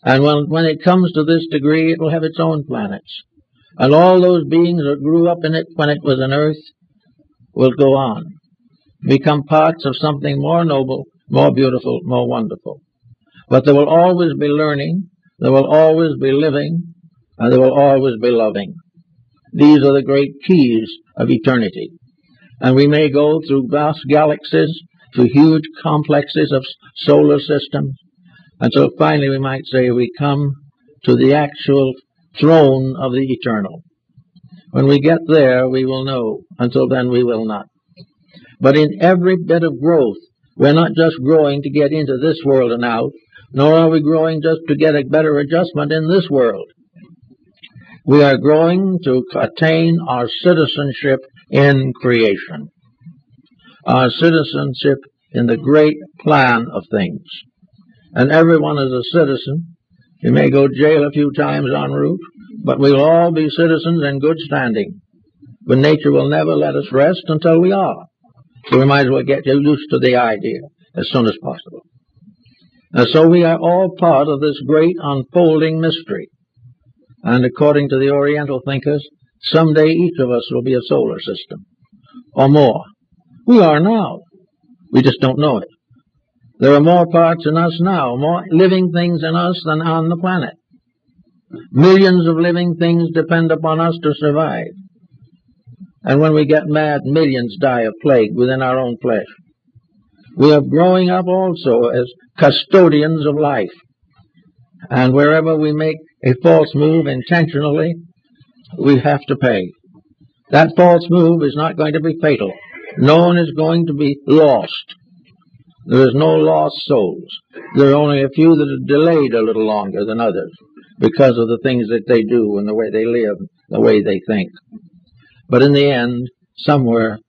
And when it comes to this degree, it will have its own planets. And all those beings that grew up in it when it was an earth will go on, become parts of something more noble, more beautiful, more wonderful. But there will always be learning, there will always be living, and there will always be loving. These are the great keys of eternity. And we may go through vast galaxies, through huge complexes of solar systems, until finally we might say we come to the actual throne of the eternal. When we get there, we will know. Until then, we will not. But in every bit of growth, we're not just growing to get into this world and out, nor are we growing just to get a better adjustment in this world. We are growing to attain our citizenship in creation, our citizenship in the great plan of things. And everyone is a citizen. You may go to jail a few times en route, but we'll all be citizens in good standing. But nature will never let us rest until we are. So we might as well get used to the idea as soon as possible. And so we are all part of this great unfolding mystery. And according to the Oriental thinkers, someday each of us will be a solar system, or more. We are now. We just don't know it. There are more parts in us now, more living things in us than on the planet. Millions of living things depend upon us to survive. And when we get mad, millions die of plague within our own flesh. We are growing up also as custodians of life. And wherever we make a false move intentionally, we have to pay. That false move is not going to be fatal. No one is going to be lost. There is no lost souls. There are only a few that are delayed a little longer than others because of the things that they do and the way they live, the way they think. But in the end, somewhere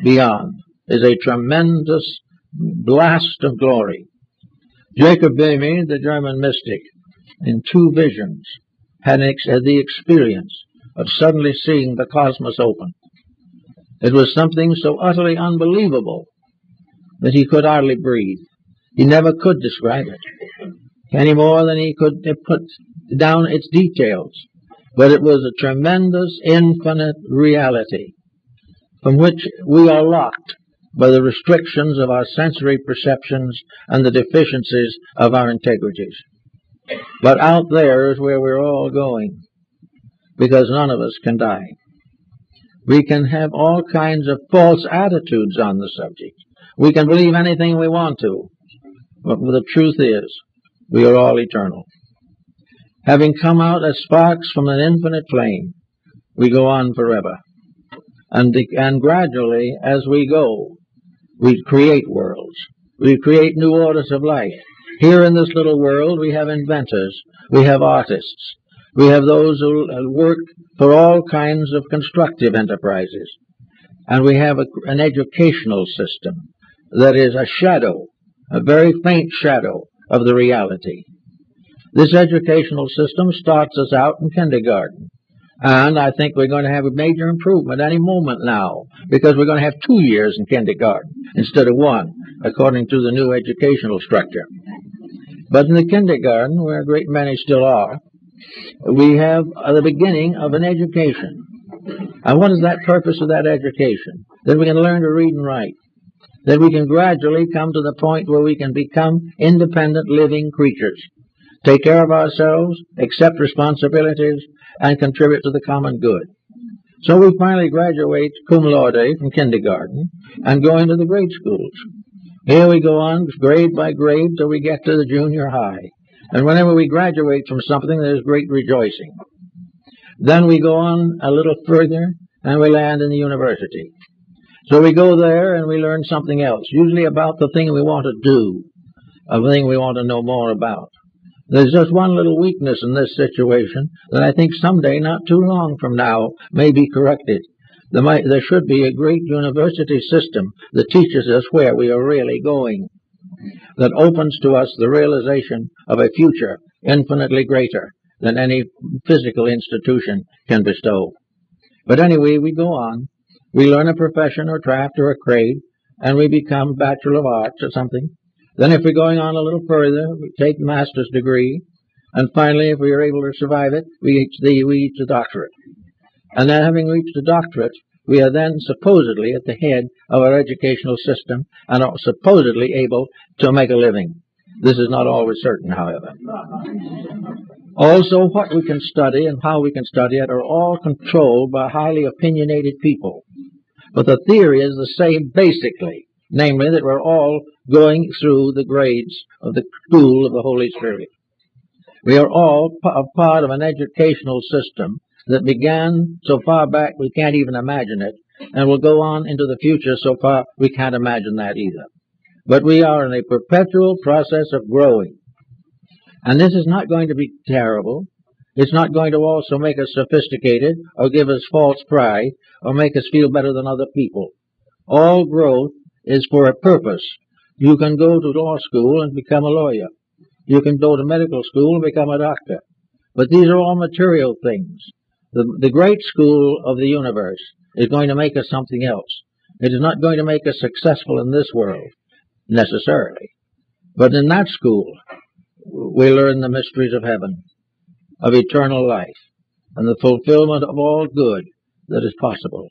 beyond is a tremendous blast of glory. Jacob Boehme, the German mystic, in two visions, had the experience of suddenly seeing the cosmos open. It was something so utterly unbelievable that he could hardly breathe. He never could describe it, any more than he could put down its details. But it was a tremendous, infinite reality from which we are locked by the restrictions of our sensory perceptions and the deficiencies of our integrities. But out there is where we're all going, because none of us can die. We can have all kinds of false attitudes on the subject. We can believe anything we want to, but the truth is, we are all eternal. Having come out as sparks from an infinite flame, we go on forever. And gradually, as we go, we create worlds. We create new orders of life. Here in this little world, we have inventors. We have artists. We have those who work for all kinds of constructive enterprises. And we have an educational system that is a shadow, a very faint shadow of the reality. This educational system starts us out in kindergarten. And I think we're going to have a major improvement any moment now, because we're going to have 2 years in kindergarten instead of 1, according to the new educational structure. But in the kindergarten, where a great many still are, we have the beginning of an education. And what is that purpose of that education? That we can learn to read and write. That we can gradually come to the point where we can become independent living creatures. Take care of ourselves, accept responsibilities, and contribute to the common good. So we finally graduate cum laude from kindergarten and go into the grade schools. Here we go on, grade by grade, till we get to the junior high. And whenever we graduate from something, there's great rejoicing. Then we go on a little further, and we land in the university. So we go there and we learn something else, usually about the thing we want to do, a thing we want to know more about. There's just one little weakness in this situation that I think someday, not too long from now, may be corrected. There should be a great university system that teaches us where we are really going, that opens to us the realization of a future infinitely greater than any physical institution can bestow. But anyway, we go on. We learn a profession or craft or a trade, and we become Bachelor of Arts or something. Then if we're going on a little further, we take master's degree, and finally, if we are able to survive it, we reach the doctorate. And then having reached the doctorate, we are then supposedly at the head of our educational system and are supposedly able to make a living. This is not always certain, however. Also, what we can study and how we can study it are all controlled by highly opinionated people. But the theory is the same basically, namely that we're all going through the grades of the school of the Holy Spirit. We are all a part of an educational system that began so far back we can't even imagine it, and will go on into the future so far we can't imagine that either. But we are in a perpetual process of growing. And this is not going to be terrible. It's not going to also make us sophisticated or give us false pride or make us feel better than other people. All growth is for a purpose. You can go to law school and become a lawyer. You can go to medical school and become a doctor. But these are all material things. The great school of the universe is going to make us something else. It is not going to make us successful in this world, necessarily. But in that school, we learn the mysteries of heaven, of eternal life, and the fulfillment of all good that is possible.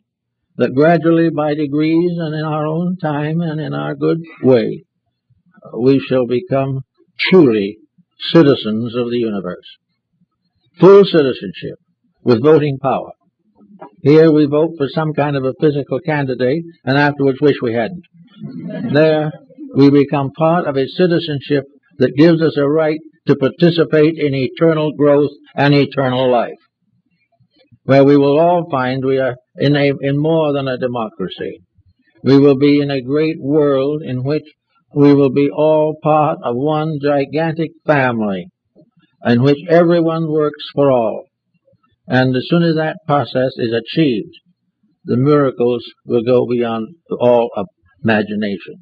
That gradually, by degrees, and in our own time and in our good way, we shall become truly citizens of the universe. Full citizenship, with voting power. Here we vote for some kind of a physical candidate and afterwards wish we hadn't. There we become part of a citizenship that gives us a right to participate in eternal growth and eternal life, where we will all find we are in more than a democracy. We will be in a great world in which we will be all part of one gigantic family, in which everyone works for all. And as soon as that process is achieved, the miracles will go beyond all imagination.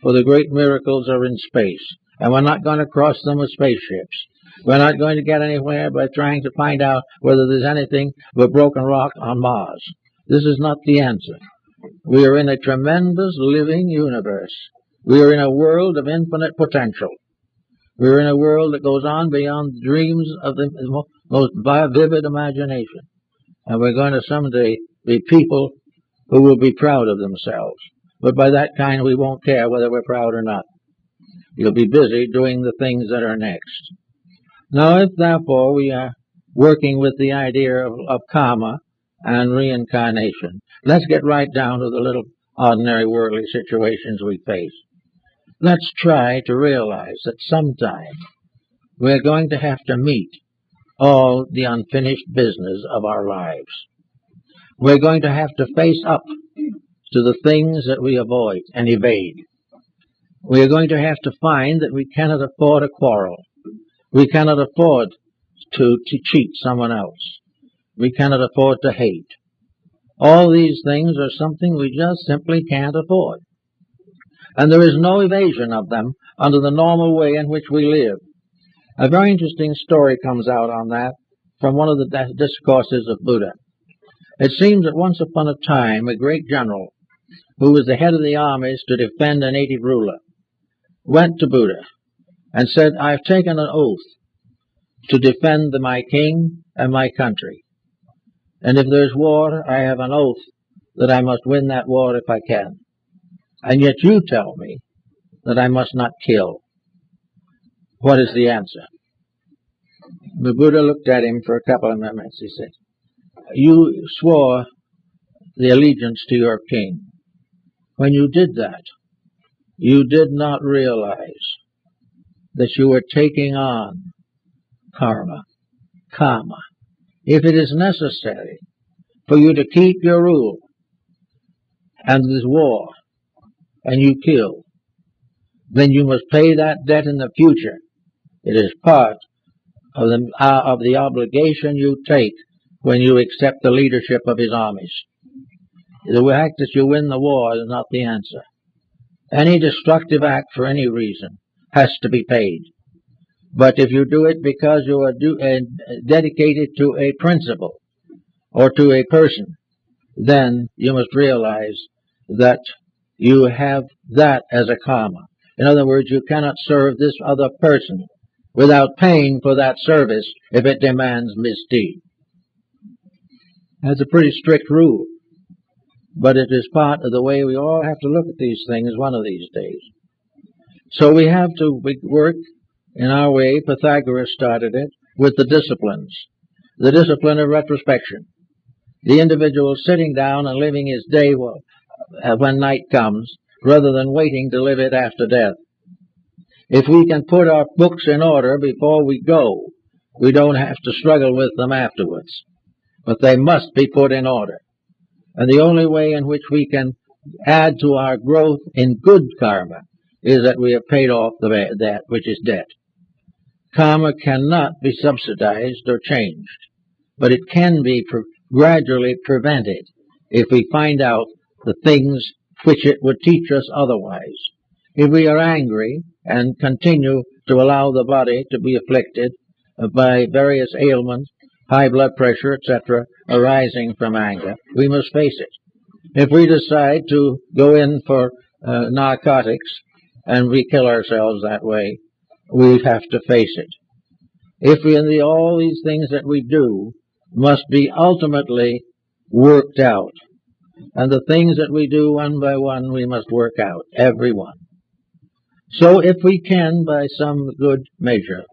For the great miracles are in space, and we're not going to cross them with spaceships. We're not going to get anywhere by trying to find out whether there's anything but broken rock on Mars. This is not the answer. We are in a tremendous living universe. We are in a world of infinite potential. We are in a world that goes on beyond the dreams of the most vivid imagination. And we're going to someday be people who will be proud of themselves. But by that time we won't care whether we're proud or not. You'll be busy doing the things that are next. Now, if therefore we are working with the idea of karma and reincarnation, let's get right down to the little ordinary worldly situations we face. Let's try to realize that sometime we're going to have to meet all the unfinished business of our lives. We're going to have to face up to the things that we avoid and evade. We are going to have to find that we cannot afford a quarrel. We cannot afford to cheat someone else. We cannot afford to hate. All these things are something we just simply can't afford. And there is no evasion of them under the normal way in which we live. A very interesting story comes out on that from one of the discourses of Buddha. It seems that once upon a time a great general, who was the head of the armies to defend a native ruler, went to Buddha and said, "I've taken an oath to defend my king and my country. And if there's war, I have an oath that I must win that war if I can. And yet you tell me that I must not kill. What is the answer?" The Buddha looked at him for a couple of minutes. He said, "You swore the allegiance to your king. When you did that, you did not realize that you were taking on karma. If it is necessary for you to keep your rule, and there's war, and you kill, then you must pay that debt in the future. It is part of the obligation you take when you accept the leadership of his armies. The fact that you win the war is not the answer. Any destructive act for any reason has to be paid. But if you do it because you are dedicated to a principle or to a person, then you must realize that you have that as a karma. In other words, you cannot serve this other person without paying for that service if it demands misdeed. That's a pretty strict rule, but it is part of the way we all have to look at these things one of these days. So we have to work in our way. Pythagoras started it with the disciplines. The discipline of retrospection. The individual sitting down and living his day when night comes, rather than waiting to live it after death. If we can put our books in order before we go, we don't have to struggle with them afterwards. But they must be put in order. And the only way in which we can add to our growth in good karma is that we have paid off that which is debt. Karma cannot be subsidized or changed, but it can be gradually prevented if we find out the things which it would teach us otherwise. If we are angry and continue to allow the body to be afflicted by various ailments, high blood pressure, etc., arising from anger, we must face it. If we decide to go in for narcotics and we kill ourselves that way, we have to face it. If all these things that we do must be ultimately worked out, and the things that we do one by one we must work out, every one. So if we can, by some good measure,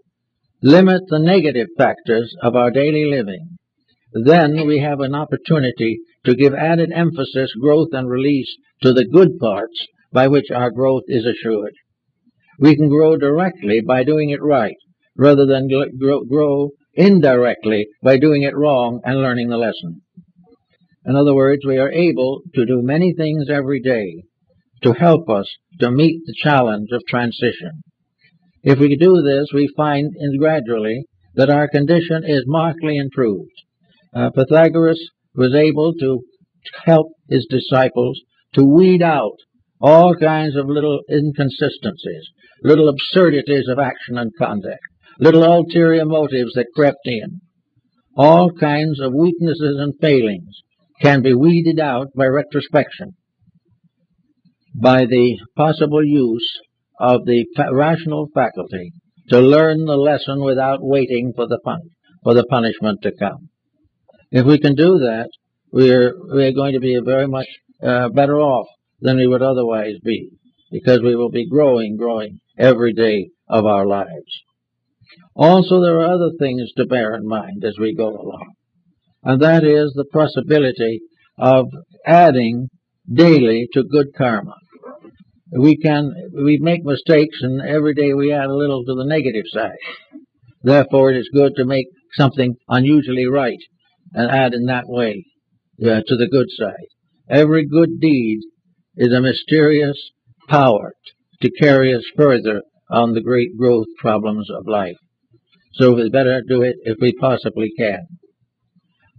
limit the negative factors of our daily living, then we have an opportunity to give added emphasis, growth, and release to the good parts by which our growth is assured. We can grow directly by doing it right, rather than grow indirectly by doing it wrong and learning the lesson. In other words, we are able to do many things every day to help us to meet the challenge of transition. If we do this, we find gradually that our condition is markedly improved. Pythagoras was able to help his disciples to weed out all kinds of little inconsistencies, little absurdities of action and conduct, little ulterior motives that crept in. All kinds of weaknesses and failings can be weeded out by retrospection, by the possible use of the rational faculty to learn the lesson without waiting for the punishment to come. If we can do that, we're going to be very much better off than we would otherwise be, because we will be growing every day of our lives. Also, there are other things to bear in mind as we go along, and that is the possibility of adding daily to good karma. We make mistakes, and every day we add a little to the negative side. Therefore, it is good to make something unusually right and add in that way to the good side. Every good deed is a mysterious power to carry us further on the great growth problems of life. So we better do it if we possibly can.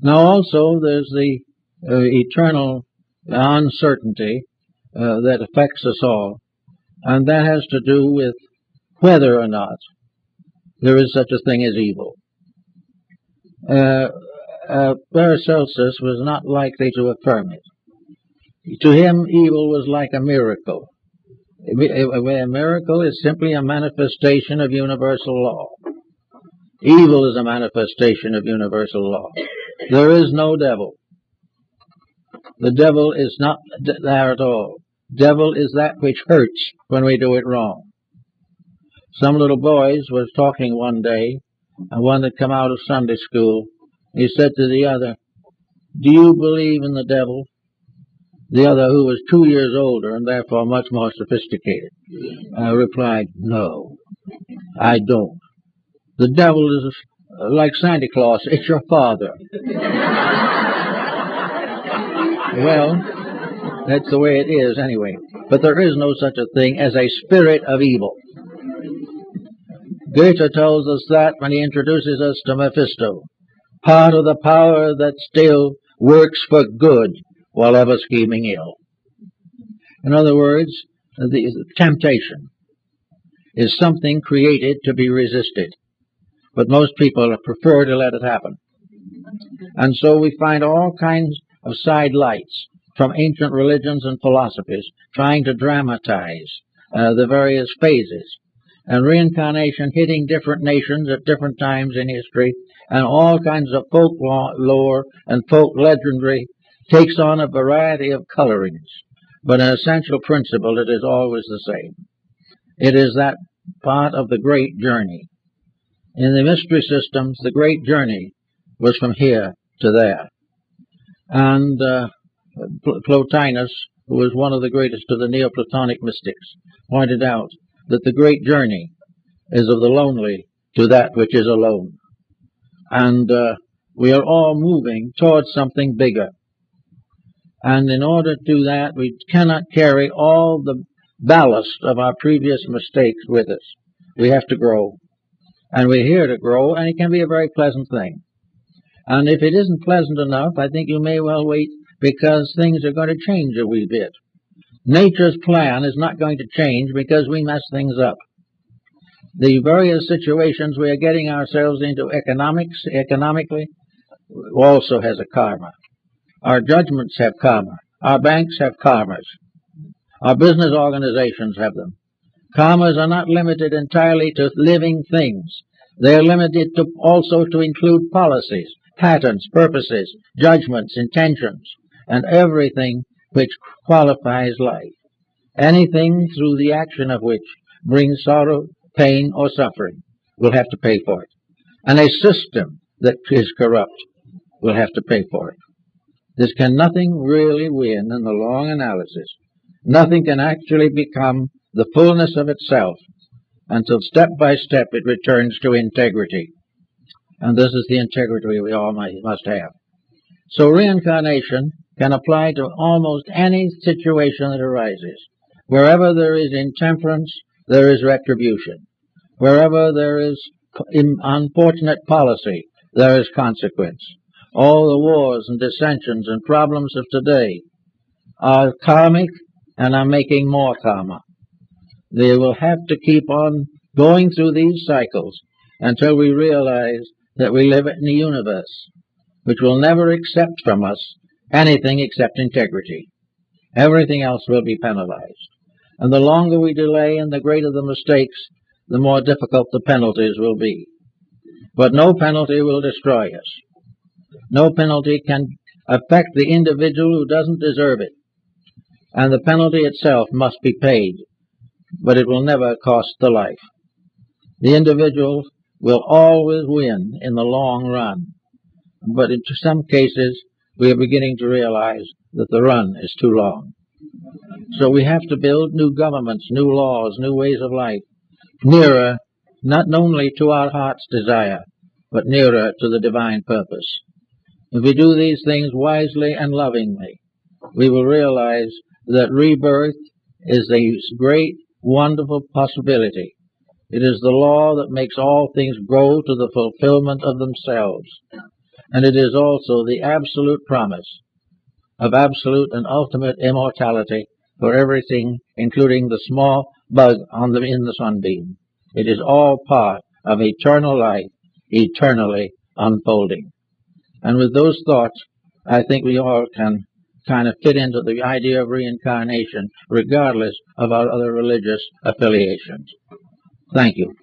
Now also there's the eternal uncertainty that affects us all, and that has to do with whether or not there is such a thing as evil. Paracelsus was not likely to affirm it. To him, evil was like a miracle. A miracle is simply a manifestation of universal law. Evil is a manifestation of universal law. There is no devil. The devil is not there at all. Devil is that which hurts when we do it wrong. Some little boys was talking one day, and one had come out of Sunday school. He said to the other, "Do you believe in the devil?" The other, who was 2 years older and therefore much more sophisticated, replied, "No, I don't. The devil is like Santa Claus. It's your father." Well, that's the way it is anyway. But there is no such a thing as a spirit of evil. Goethe tells us that when he introduces us to Mephisto, part of the power that still works for good while ever scheming ill. In other words, the temptation is something created to be resisted, but most people prefer to let it happen. And so we find all kinds of side lights from ancient religions and philosophies trying to dramatize the various phases, and reincarnation hitting different nations at different times in history, and all kinds of folklore and folk legendary takes on a variety of colorings, but an essential principle, it is always the same. It is that part of the great journey. In the mystery systems, the great journey was from here to there. And Plotinus, who was one of the greatest of the Neoplatonic mystics, pointed out that the great journey is of the lonely to that which is alone. And we are all moving towards something bigger. And in order to do that, we cannot carry all the ballast of our previous mistakes with us. We have to grow. And we're here to grow, and it can be a very pleasant thing. And if it isn't pleasant enough, I think you may well wait, because things are going to change a wee bit. Nature's plan is not going to change because we mess things up. The various situations we are getting ourselves into economically also has a karma. Our judgments have karma. Our banks have karmas. Our business organizations have them. Karmas are not limited entirely to living things. They are limited to also to include policies, patterns, purposes, judgments, intentions, and everything which qualifies life. Anything through the action of which brings sorrow, pain, or suffering will have to pay for it. And a system that is corrupt will have to pay for it. This can nothing really win in the long analysis. Nothing can actually become the fullness of itself until step by step it returns to integrity. And this is the integrity we all must have. So reincarnation can apply to almost any situation that arises. Wherever there is intemperance, there is retribution. Wherever there is unfortunate policy, there is consequence. All the wars and dissensions and problems of today are karmic and are making more karma. They will have to keep on going through these cycles until we realize that we live in a universe which will never accept from us anything except integrity. Everything else will be penalized. And the longer we delay and the greater the mistakes, the more difficult the penalties will be. But no penalty will destroy us. No penalty can affect the individual who doesn't deserve it. And the penalty itself must be paid, but it will never cost the life. The individual will always win in the long run. But in some cases, we are beginning to realize that the run is too long. So we have to build new governments, new laws, new ways of life, nearer not only to our heart's desire, but nearer to the divine purpose. If we do these things wisely and lovingly, we will realize that rebirth is a great, wonderful possibility. It is the law that makes all things grow to the fulfillment of themselves. And it is also the absolute promise of absolute and ultimate immortality for everything, including the small bug in the sunbeam. It is all part of eternal life, eternally unfolding. And with those thoughts, I think we all can kind of fit into the idea of reincarnation, regardless of our other religious affiliations. Thank you.